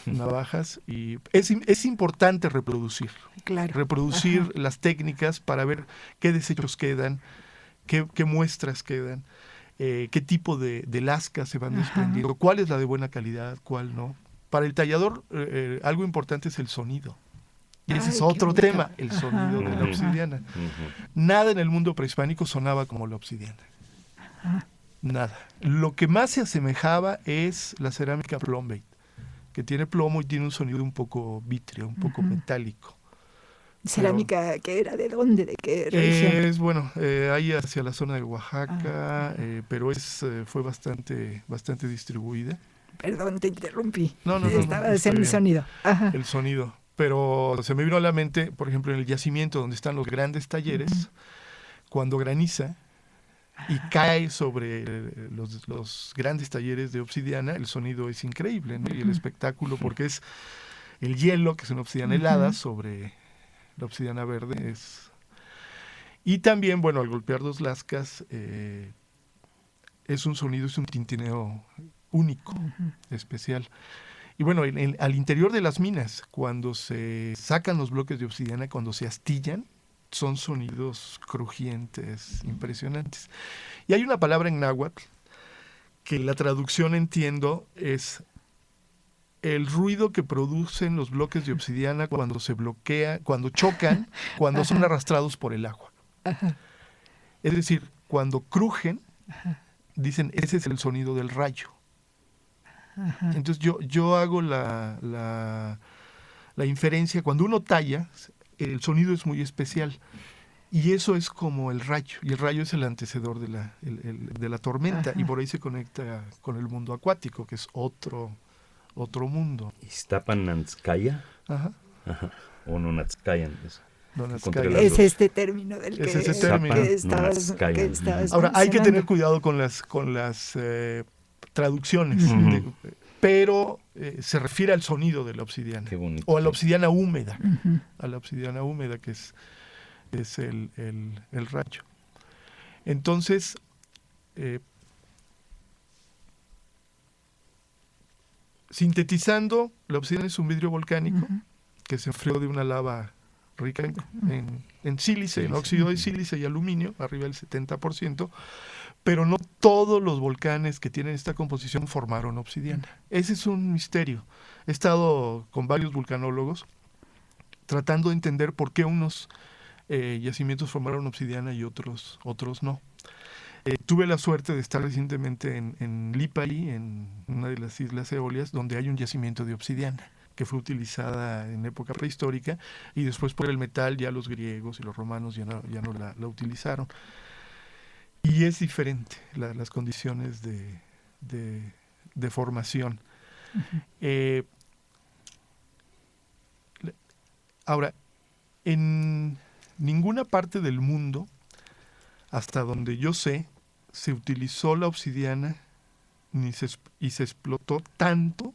navajas y es importante reproducir Claro. las técnicas para ver qué desechos quedan, qué muestras quedan, qué tipo de lascas se van desprendiendo, cuál es la de buena calidad, cuál no. Para el tallador algo importante es el sonido. Y ese es Ay, qué otro bonito. tema, el sonido de la Ujú. obsidiana. Ujú. Nada en el mundo prehispánico sonaba como la obsidiana. Nada. Lo que más se asemejaba es la cerámica plumbate, que tiene plomo y tiene un sonido un poco vítreo, un poco metálico. ¿Cerámica que era? ¿De dónde? ¿De qué región? Es bueno, ahí hacia la zona de Oaxaca, pero fue bastante distribuida. Perdón, te interrumpí. No, Estaba está haciendo el bien. sonido. Ajá. El sonido. Pero se me vino a la mente, por ejemplo, en el yacimiento donde están los grandes talleres, cuando graniza y cae sobre los grandes talleres de obsidiana, el sonido es increíble, ¿no? Y el espectáculo, porque es el hielo, que es una obsidiana helada, sobre la obsidiana verde. Y también, bueno, al golpear 2 lascas, es un sonido, es un tintineo único, especial. Y bueno, al interior de las minas, cuando se sacan los bloques de obsidiana, cuando se astillan, son sonidos crujientes, impresionantes. Y hay una palabra en náhuatl que la traducción, entiendo, es el ruido que producen los bloques de obsidiana cuando se bloquea, cuando chocan, cuando son arrastrados por el agua. Es decir, cuando crujen, dicen, ese es el sonido del rayo. Entonces yo hago la inferencia, cuando uno talla, el sonido es muy especial. Y eso es como el rayo, y el rayo es el antecedor de la tormenta, y por ahí se conecta con el mundo acuático, que es otro mundo. Iztapanantzkaya. Ajá. Ajá. O Nonazcayan. Nonazcaya. Las Es dos. este término del Es que, ese término. que estabas Nonazcayan. Ahora, hay que tener mencionando. cuidado con las traducciones, Ujú. pero se refiere al sonido de la obsidiana, Qué bonito. o a la Sí. obsidiana húmeda, que es el rayo. Entonces, sintetizando, la obsidiana es un vidrio volcánico que se enfrió de una lava rica en sílice, en óxido de sílice y aluminio, arriba del 70%, pero no todos los volcanes que tienen esta composición formaron obsidiana. Ese es un misterio. He estado con varios vulcanólogos tratando de entender por qué unos yacimientos formaron obsidiana y otros no. Tuve la suerte de estar recientemente en Lipari, en una de las islas Eolias, donde hay un yacimiento de obsidiana que fue utilizada en época prehistórica, y después por el metal ya los griegos y los romanos ya no la utilizaron. Y es diferente las condiciones de formación. Ahora, en ninguna parte del mundo, hasta donde yo sé, se utilizó la obsidiana y se explotó tanto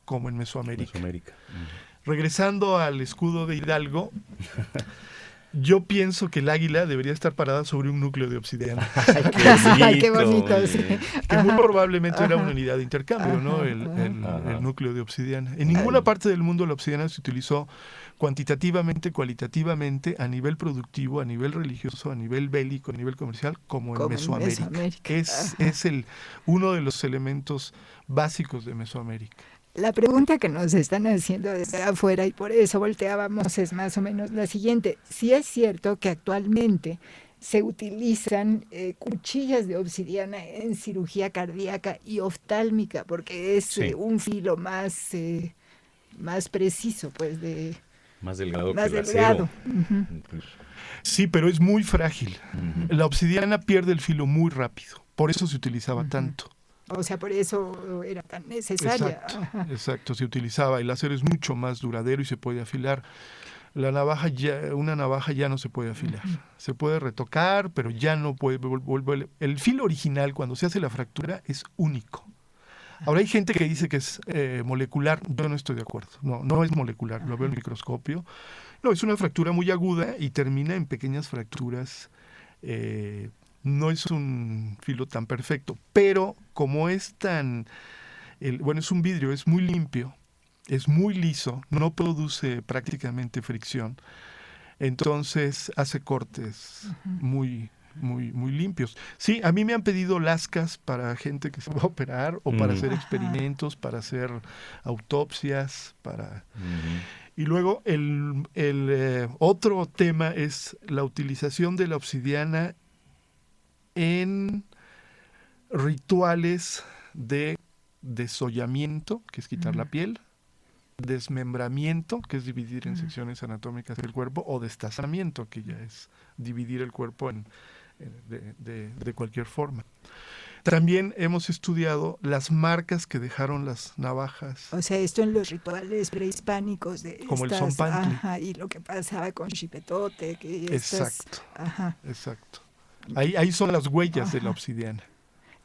como en Mesoamérica. Mesoamérica. Regresando al escudo de Hidalgo, Yo pienso que el águila debería estar parada sobre un núcleo de obsidiana. Ay, qué bonito, sí. Que muy probablemente era una unidad de intercambio, ¿no? El núcleo de obsidiana. En ninguna parte del mundo la obsidiana se utilizó cuantitativamente, cualitativamente, a nivel productivo, a nivel religioso, a nivel bélico, a nivel comercial, como en Mesoamérica. Es uno de los elementos básicos de Mesoamérica. La pregunta que nos están haciendo desde afuera, y por eso volteábamos, es más o menos la siguiente. Si es cierto que actualmente se utilizan cuchillas de obsidiana en cirugía cardíaca y oftálmica, porque es un filo más preciso, pues más delgado más que el delgado. acero. Uh-huh. Sí, pero es muy frágil. La obsidiana pierde el filo muy rápido, por eso se utilizaba tanto. O sea, por eso era tan necesaria. Exacto, se utilizaba. El acero es mucho más duradero y se puede afilar. Una navaja ya no se puede afilar. Se puede retocar, pero ya no puede volver. El filo original, cuando se hace la fractura, es único. Ahora hay gente que dice que es molecular. Yo no estoy de acuerdo. No es molecular. Lo veo en el microscopio. No, es una fractura muy aguda y termina en pequeñas fracturas. No es un filo tan perfecto, pero como es es un vidrio, es muy limpio, es muy liso, no produce prácticamente fricción, entonces hace cortes muy, muy, muy limpios. Sí, a mí me han pedido lascas para gente que se va a operar o para hacer experimentos, para hacer autopsias, Y luego el otro tema es la utilización de la obsidiana en rituales de desollamiento, que es quitar la piel, desmembramiento, que es dividir en secciones anatómicas el cuerpo, o destazamiento, que ya es dividir el cuerpo de cualquier forma. También hemos estudiado las marcas que dejaron las navajas. O sea, esto en los rituales prehispánicos de como el zompantli. Y lo que pasaba con Xipetote. Exacto. Ahí son las huellas de la obsidiana.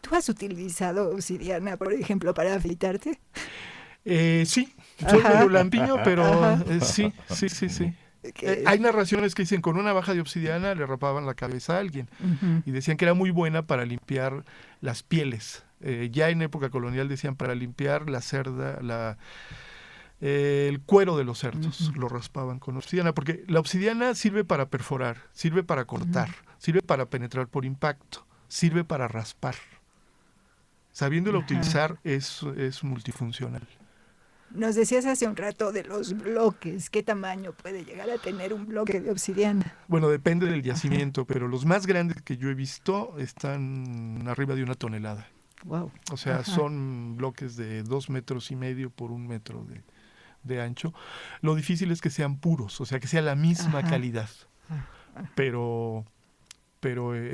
¿Tú has utilizado obsidiana, por ejemplo, para afeitarte? Sí, soy medio lampiño, pero sí. Hay narraciones que dicen con una navaja de obsidiana le rapaban la cabeza a alguien y decían que era muy buena para limpiar las pieles. Ya en época colonial decían para limpiar la cerda, el cuero de los cerdos, lo raspaban con obsidiana, porque la obsidiana sirve para perforar, sirve para cortar, sirve para penetrar por impacto, sirve para raspar. Sabiéndola utilizar es multifuncional. Nos decías hace un rato de los bloques. ¿Qué tamaño puede llegar a tener un bloque de obsidiana? Bueno, depende del yacimiento, pero los más grandes que yo he visto están arriba de 1 tonelada. Wow. O sea, son bloques de 2,5 metros por 1 metro de ancho. Lo difícil es que sean puros, o sea, que sea la misma calidad. Pero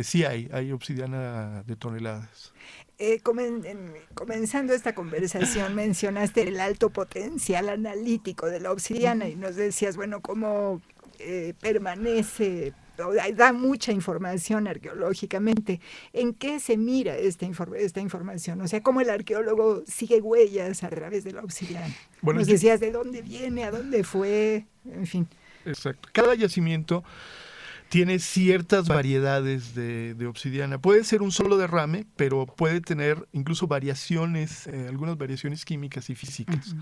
sí hay obsidiana de toneladas. Comenzando esta conversación mencionaste el alto potencial analítico de la obsidiana y nos decías, bueno, cómo permanece, da mucha información arqueológicamente. ¿En qué se mira esta información? O sea, ¿cómo el arqueólogo sigue huellas a través de la obsidiana? Bueno, nos decías de dónde viene, a dónde fue, en fin. Exacto. Cada yacimiento tiene ciertas variedades de obsidiana. Puede ser un solo derrame, pero puede tener incluso variaciones, algunas variaciones químicas y físicas.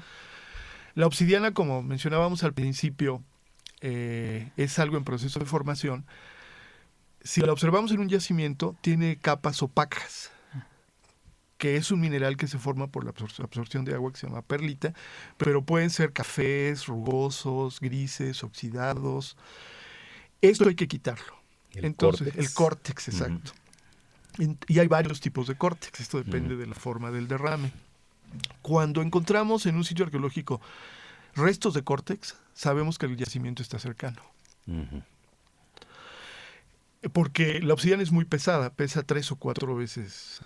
La obsidiana, como mencionábamos al principio, es algo en proceso de formación. Si la observamos en un yacimiento, tiene capas opacas, que es un mineral que se forma por la absorción de agua, que se llama perlita, pero pueden ser cafés, rugosos, grises, oxidados. Esto hay que quitarlo. El córtex, exacto. Y hay varios tipos de córtex, esto depende de la forma del derrame. Cuando encontramos en un sitio arqueológico restos de córtex, sabemos que el yacimiento está cercano. Porque la obsidiana es muy pesada, pesa 3 o 4 veces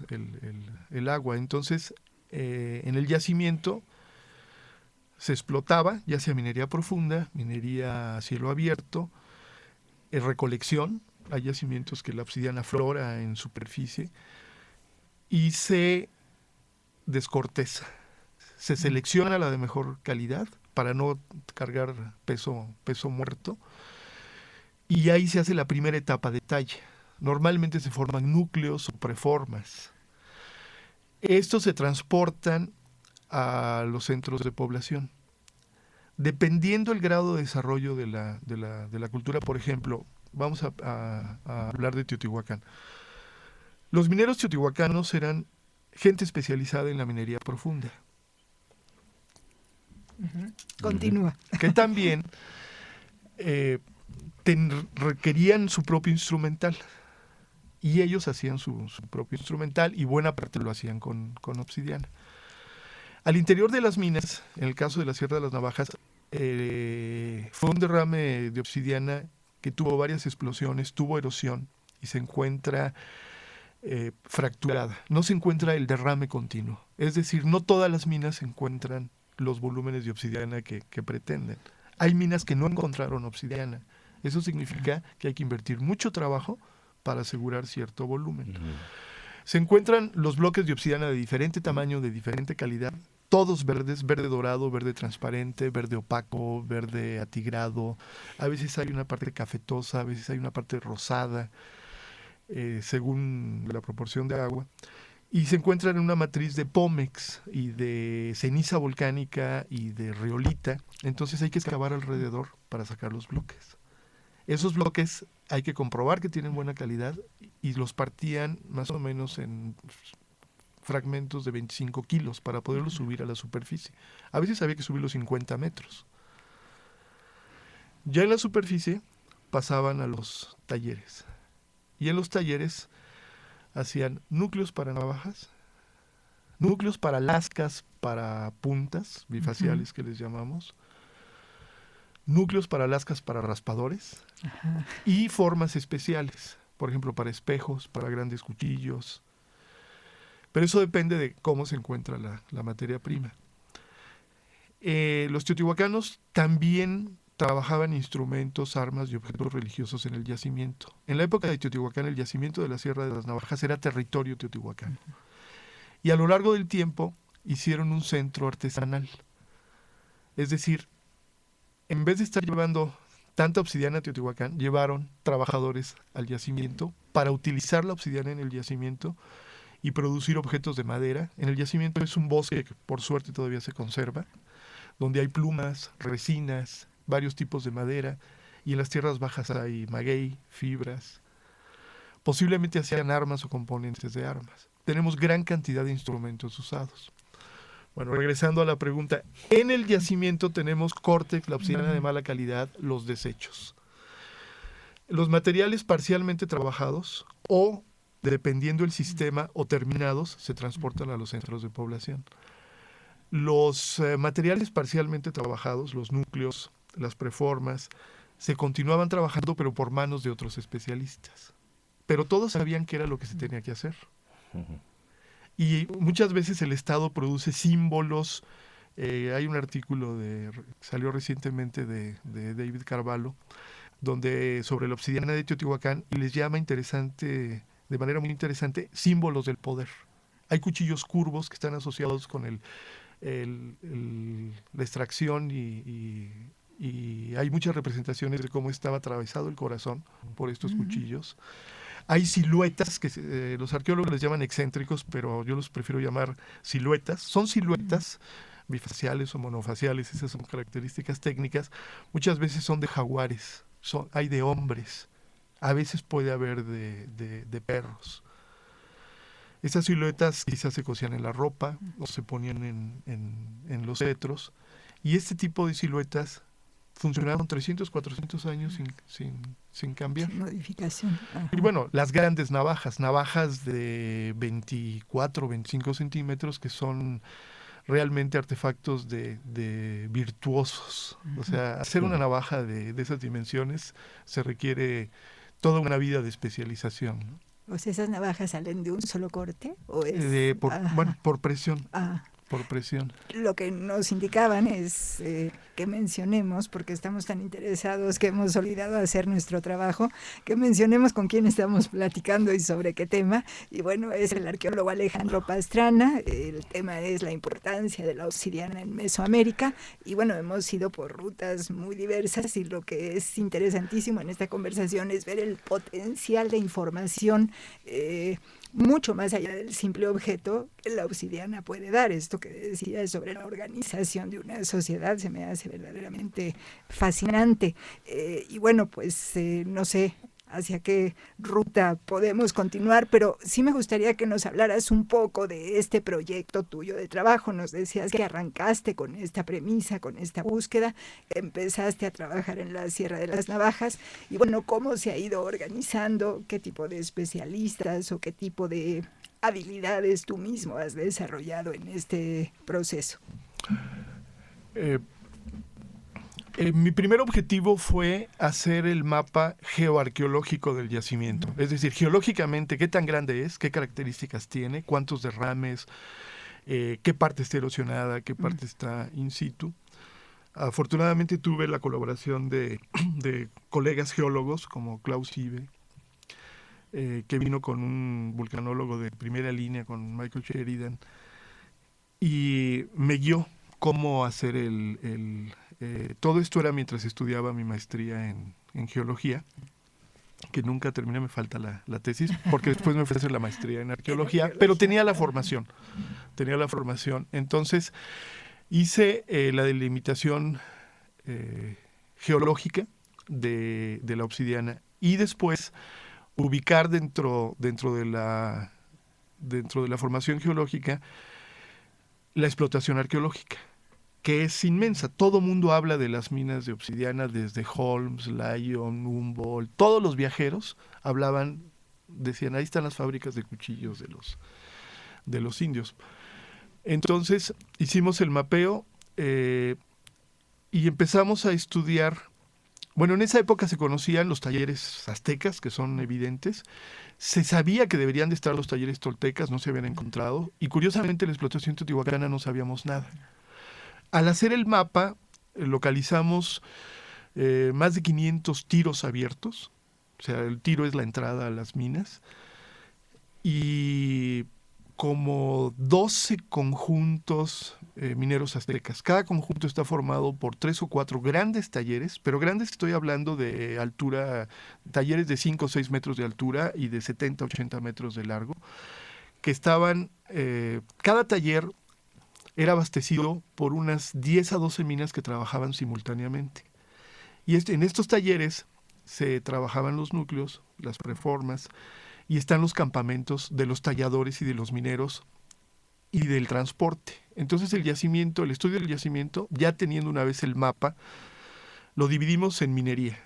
el agua. Entonces, en el yacimiento se explotaba, ya sea minería profunda, minería a cielo abierto, recolección, hay yacimientos que la obsidiana aflora en superficie y se descorteza, se selecciona la de mejor calidad para no cargar peso muerto y ahí se hace la primera etapa de talla. Normalmente se forman núcleos o preformas. Estos se transportan a los centros de población. Dependiendo el grado de desarrollo de la cultura, por ejemplo, vamos a hablar de Teotihuacán. Los mineros teotihuacanos eran gente especializada en la minería profunda. Continúa. Que también requerían su propio instrumental. Y ellos hacían su propio instrumental y buena parte lo hacían con obsidiana. Al interior de las minas, en el caso de la Sierra de las Navajas, fue un derrame de obsidiana que tuvo varias explosiones, tuvo erosión y se encuentra fracturada. No se encuentra el derrame continuo. Es decir, no todas las minas encuentran los volúmenes de obsidiana que pretenden. Hay minas que no encontraron obsidiana. Eso significa que hay que invertir mucho trabajo para asegurar cierto volumen. Se encuentran los bloques de obsidiana de diferente tamaño, de diferente calidad, todos verdes, verde dorado, verde transparente, verde opaco, verde atigrado. A veces hay una parte cafetosa, a veces hay una parte rosada, según la proporción de agua. Y se encuentran en una matriz de pómex y de ceniza volcánica y de riolita. Entonces hay que excavar alrededor para sacar los bloques. Esos bloques hay que comprobar que tienen buena calidad y los partían más o menos en fragmentos de 25 kilos para poderlos subir a la superficie. A veces había que subirlos 50 metros. Ya en la superficie pasaban a los talleres. Y en los talleres hacían núcleos para navajas, núcleos para lascas, para puntas bifaciales que les llamamos, núcleos para lascas para raspadores y formas especiales, por ejemplo para espejos, para grandes cuchillos. Pero eso depende de cómo se encuentra la materia prima. Los teotihuacanos también trabajaban instrumentos, armas y objetos religiosos en el yacimiento. En la época de Teotihuacán, el yacimiento de la Sierra de las Navajas era territorio teotihuacano. Y a lo largo del tiempo hicieron un centro artesanal. Es decir, en vez de estar llevando tanta obsidiana a Teotihuacán, llevaron trabajadores al yacimiento para utilizar la obsidiana en el yacimiento y producir objetos de madera. En el yacimiento es un bosque que por suerte todavía se conserva, donde hay plumas, resinas, varios tipos de madera, y en las tierras bajas hay maguey, fibras. Posiblemente hacían armas o componentes de armas. Tenemos gran cantidad de instrumentos usados. Bueno, regresando a la pregunta, en el yacimiento tenemos córtex, la obsidiana de mala calidad, los desechos. Los materiales parcialmente trabajados o, dependiendo del sistema, o terminados, se transportan a los centros de población. Los materiales parcialmente trabajados, los núcleos, las preformas, se continuaban trabajando pero por manos de otros especialistas. Pero todos sabían qué era lo que se tenía que hacer. Y muchas veces el Estado produce símbolos. Hay un artículo salió recientemente de David Carvalho, donde sobre la obsidiana de Teotihuacán, y les llama de manera muy interesante, símbolos del poder. Hay cuchillos curvos que están asociados con la extracción y hay muchas representaciones de cómo estaba atravesado el corazón por estos cuchillos. Hay siluetas que los arqueólogos les llaman excéntricos, pero yo los prefiero llamar siluetas. Son siluetas bifaciales o monofaciales, esas son características técnicas. Muchas veces son de jaguares, hay de hombres, a veces puede haber de perros. Esas siluetas quizás se cosían en la ropa o se ponían en los cetros, y este tipo de siluetas funcionaron 300, 400 años sin cambiar. Sin modificación. Ajá. Y bueno, las grandes navajas de 24, 25 centímetros, que son realmente artefactos de virtuosos. O sea, hacer una navaja de esas dimensiones se requiere toda una vida de especialización, ¿no? O sea, ¿esas navajas salen de un solo corte? ¿O es? Por presión. Por presión. Lo que nos indicaban es que mencionemos, porque estamos tan interesados que hemos olvidado hacer nuestro trabajo, que mencionemos con quién estamos platicando y sobre qué tema. Y bueno, es el arqueólogo Alejandro Pastrana. El tema es la importancia de la obsidiana en Mesoamérica. Y bueno, hemos ido por rutas muy diversas, y lo que es interesantísimo en esta conversación es ver el potencial de información mucho más allá del simple objeto que la obsidiana puede dar. Esto que decía sobre la organización de una sociedad se me hace verdaderamente fascinante. Y bueno, pues no sé hacia qué ruta podemos continuar, pero sí me gustaría que nos hablaras un poco de este proyecto tuyo de trabajo. Nos decías que arrancaste con esta premisa, con esta búsqueda, empezaste a trabajar en la Sierra de las Navajas, y bueno, ¿cómo se ha ido organizando? ¿Qué tipo de especialistas o qué tipo de habilidades tú mismo has desarrollado en este proceso? Mi primer objetivo fue hacer el mapa geoarqueológico del yacimiento. Es decir, geológicamente, qué tan grande es, qué características tiene, cuántos derrames, qué parte está erosionada, qué parte está in situ. Afortunadamente tuve la colaboración de colegas geólogos como Klaus Ibe, que vino con un vulcanólogo de primera línea, con Michael Sheridan, y me guió cómo hacer todo esto era mientras estudiaba mi maestría en geología, que nunca terminé, me falta la tesis, porque después me fui a hacer la maestría en arqueología, pero tenía la formación. Entonces hice la delimitación geológica de la obsidiana, y después ubicar dentro de la formación geológica la explotación arqueológica, que es inmensa. Todo mundo habla de las minas de obsidiana, desde Holmes, Lyon, Humboldt. Todos los viajeros decían, ahí están las fábricas de cuchillos de los indios. Entonces hicimos el mapeo y empezamos a estudiar. Bueno, en esa época se conocían los talleres aztecas, que son evidentes. Se sabía que deberían de estar los talleres toltecas, no se habían encontrado. Y curiosamente en la explotación teotihuacana no sabíamos nada. Al hacer el mapa, localizamos más de 500 tiros abiertos. O sea, el tiro es la entrada a las minas. Y como 12 conjuntos mineros aztecas. Cada conjunto está formado por 3 o 4 grandes talleres, pero grandes estoy hablando de altura, talleres de 5 o 6 metros de altura y de 70 o 80 metros de largo, que estaban, cada taller era abastecido por unas 10 a 12 minas que trabajaban simultáneamente. Y en estos talleres se trabajaban los núcleos, las preformas, y están los campamentos de los talladores y de los mineros y del transporte. Entonces el estudio del yacimiento, ya teniendo una vez el mapa, lo dividimos en minería,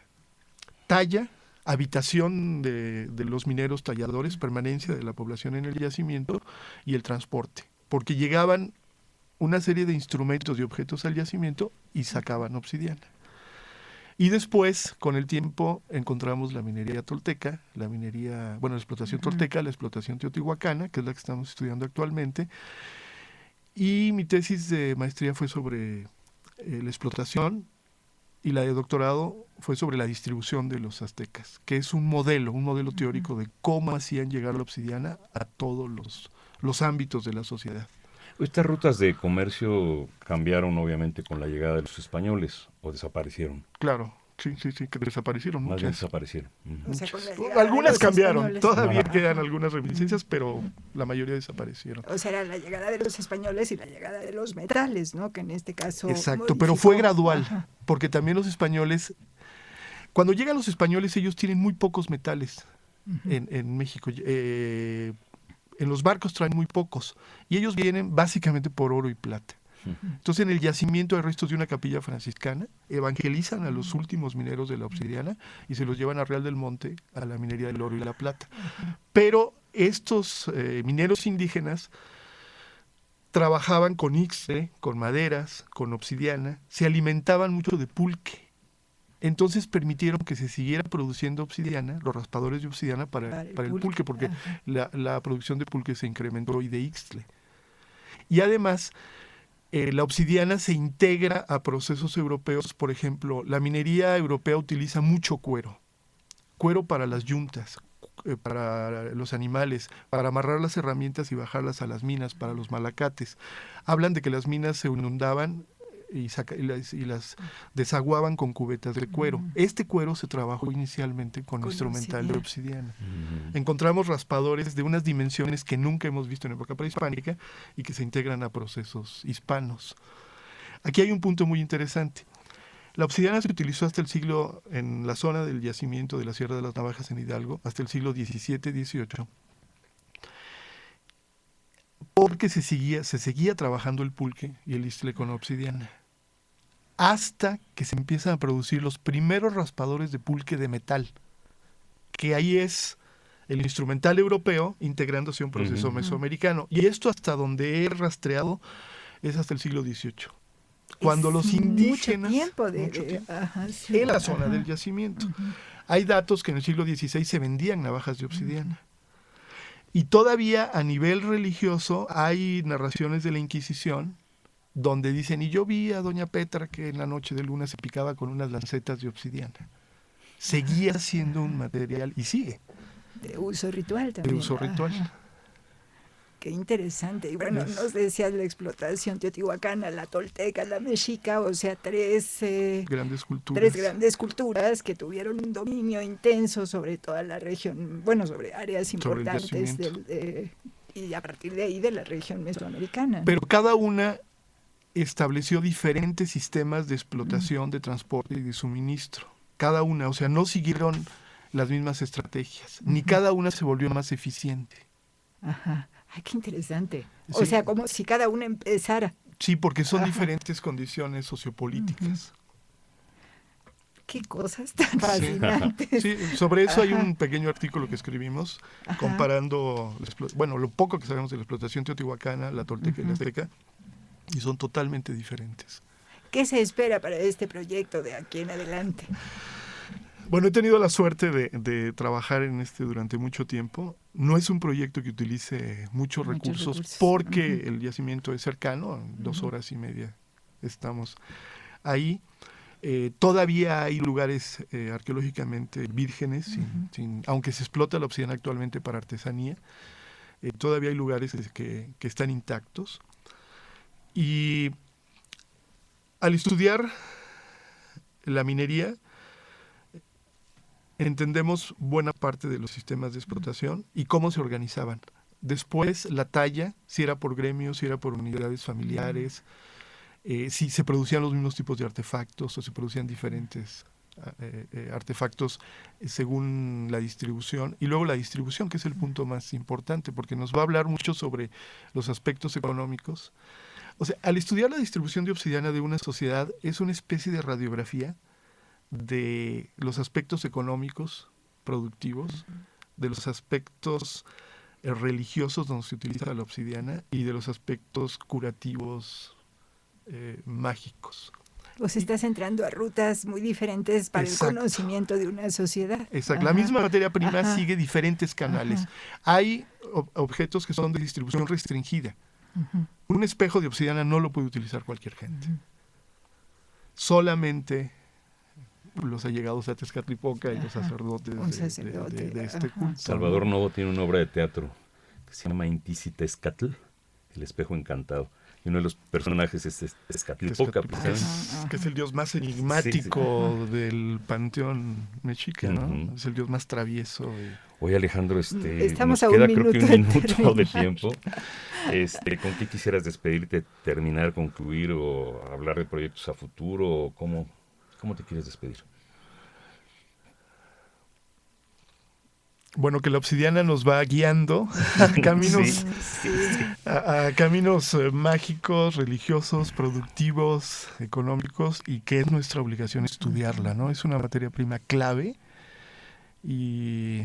talla, habitación de los mineros talladores, permanencia de la población en el yacimiento, y el transporte, porque llegaban una serie de instrumentos y objetos al yacimiento y sacaban obsidiana. Y después, con el tiempo, encontramos la minería tolteca, la explotación tolteca, la explotación teotihuacana, que es la que estamos estudiando actualmente. Y mi tesis de maestría fue sobre la explotación, y la de doctorado fue sobre la distribución de los aztecas, que es un modelo teórico de cómo hacían llegar la obsidiana a todos los ámbitos de la sociedad. Estas rutas de comercio cambiaron obviamente con la llegada de los españoles, o desaparecieron. Claro, sí, que desaparecieron Más muchas. bien desaparecieron. O sea, con la llegada de Algunas los cambiaron, españoles. todavía quedan algunas reminiscencias, pero la mayoría desaparecieron. O sea, era la llegada de los españoles y la llegada de los metales, ¿no? Que en este caso Exacto, pero modificó. fue gradual, Ajá. porque también los españoles, cuando llegan los españoles, ellos tienen muy pocos metales en México. En los barcos traen muy pocos, y ellos vienen básicamente por oro y plata. Entonces en el yacimiento hay restos de una capilla franciscana, evangelizan a los últimos mineros de la obsidiana y se los llevan a Real del Monte, a la minería del oro y la plata. Pero estos mineros indígenas trabajaban con ixtle, con maderas, con obsidiana, se alimentaban mucho de pulque. Entonces permitieron que se siguiera produciendo obsidiana, los raspadores de obsidiana para el pulque, porque la producción de pulque se incrementó, y de ixtle. Y además, la obsidiana se integra a procesos europeos. Por ejemplo, la minería europea utiliza mucho cuero para las yuntas, para los animales, para amarrar las herramientas y bajarlas a las minas, para los malacates. Hablan de que las minas se inundaban y las desaguaban con cubetas de cuero. Este cuero se trabajó inicialmente con instrumental de obsidiana. Encontramos raspadores de unas dimensiones que nunca hemos visto en época prehispánica y que se integran a procesos hispanos. Aquí hay un punto muy interesante. La obsidiana se utilizó hasta el siglo, en la zona del yacimiento de la Sierra de las Navajas en Hidalgo, hasta el siglo XVII-XVIII, porque se seguía trabajando el pulque y el istle con obsidiana, hasta que se empiezan a producir los primeros raspadores de pulque de metal, que ahí es el instrumental europeo integrándose a un proceso mesoamericano. Y esto, hasta donde he rastreado, es hasta el siglo XVIII. Cuando los indígenas, en la zona del yacimiento. Hay datos que en el siglo XVI se vendían navajas de obsidiana. Y todavía a nivel religioso hay narraciones de la Inquisición donde dicen, y yo vi a doña Petra que en la noche de luna se picaba con unas lancetas de obsidiana. Seguía siendo un material, y sigue. De uso ritual también. De uso ritual. Qué interesante. Y bueno, nos decías la explotación teotihuacana, la tolteca, la mexica, o sea, tres grandes culturas que tuvieron un dominio intenso sobre toda la región, bueno, sobre áreas importantes y a partir de ahí de la región mesoamericana. Pero cada una estableció diferentes sistemas de explotación, de transporte y de suministro. Cada una, o sea, no siguieron las mismas estrategias, ni cada una se volvió más eficiente. Ajá. Ay, qué interesante. O sea, como si cada una empezara. Sí, porque son diferentes condiciones sociopolíticas. Qué cosas tan fascinantes. Sí, sobre eso hay un pequeño artículo que escribimos comparando, lo poco que sabemos de la explotación teotihuacana, la tolteca y la azteca, y son totalmente diferentes. ¿Qué se espera para este proyecto de aquí en adelante? Bueno, he tenido la suerte de trabajar en durante mucho tiempo. No es un proyecto que utilice muchos recursos porque el yacimiento es cercano, 2 horas y media estamos ahí. Todavía hay lugares arqueológicamente vírgenes, aunque se explota la obsidiana actualmente para artesanía, todavía hay lugares que están intactos. Y al estudiar la minería, entendemos buena parte de los sistemas de explotación y cómo se organizaban. Después, la talla, si era por gremios, si era por unidades familiares, si se producían los mismos tipos de artefactos o se producían diferentes artefactos según la distribución. Y luego la distribución, que es el punto más importante, porque nos va a hablar mucho sobre los aspectos económicos. O sea, al estudiar la distribución de obsidiana de una sociedad, es una especie de radiografía de los aspectos económicos, productivos, de los aspectos religiosos donde se utiliza la obsidiana y de los aspectos curativos mágicos. Os estás entrando a rutas muy diferentes para el conocimiento de una sociedad. Exacto. La misma materia prima sigue diferentes canales. Hay objetos que son de distribución restringida. Un espejo de obsidiana no lo puede utilizar cualquier gente. Solamente los allegados a Tezcatlipoca y los sacerdotes de este culto. Salvador Novo tiene una obra de teatro que se llama Intisitezcatl, el espejo encantado. Y uno de los personajes es Tezcatlipoca, que es el dios más enigmático del panteón mexica, ¿no? Es el dios más travieso. Oye, Alejandro, estamos nos a queda un creo que un minuto de terminar. tiempo. ¿Con qué quisieras despedirte, terminar, concluir o hablar de proyectos a futuro? ¿Cómo te quieres despedir? Bueno, que la obsidiana nos va guiando a caminos, a caminos mágicos, religiosos, productivos, económicos, y que es nuestra obligación estudiarla, ¿no? Es una materia prima clave y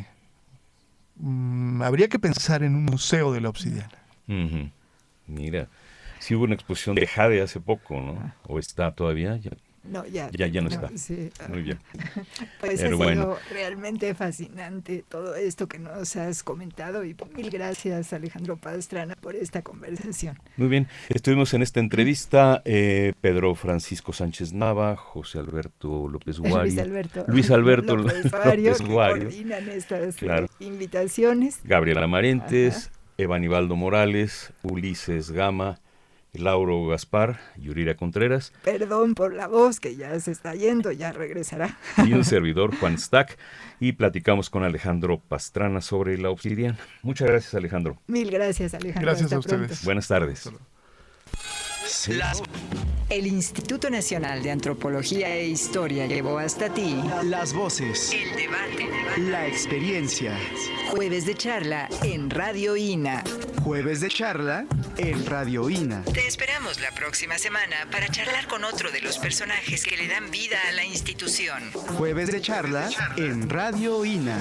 habría que pensar en un museo de la obsidiana. Mira, sí hubo una exposición de jade hace poco, ¿no? ¿O está todavía? No, ya no está. Sí. Muy bien. Pues Pero ha sido bueno. realmente fascinante todo esto que nos has comentado y mil gracias, Alejandro Pastrana, por esta conversación. Muy bien, estuvimos en esta entrevista Pedro Francisco Sánchez Nava, José Alberto López Guario, Luis Alberto López Guario, que Guario, coordinan estas claro, invitaciones. Gabriela Marentes, Ajá. Evanibaldo Morales, Ulises Gama, Lauro Gaspar, Yurira Contreras. Perdón por la voz que ya se está yendo, ya regresará. Y un servidor, Juan Stack, y platicamos con Alejandro Pastrana sobre la obsidiana. Muchas gracias, Alejandro. Mil gracias, Alejandro. Gracias Hasta a ustedes. pronto. Buenas tardes. El Instituto Nacional de Antropología e Historia llevó hasta ti Las voces, el debate. la experiencia. Jueves de charla en Radio INA. Jueves de charla en Radio INA. Te esperamos la próxima semana para charlar con otro de los personajes que le dan vida a la institución. Jueves de charla en Radio INA.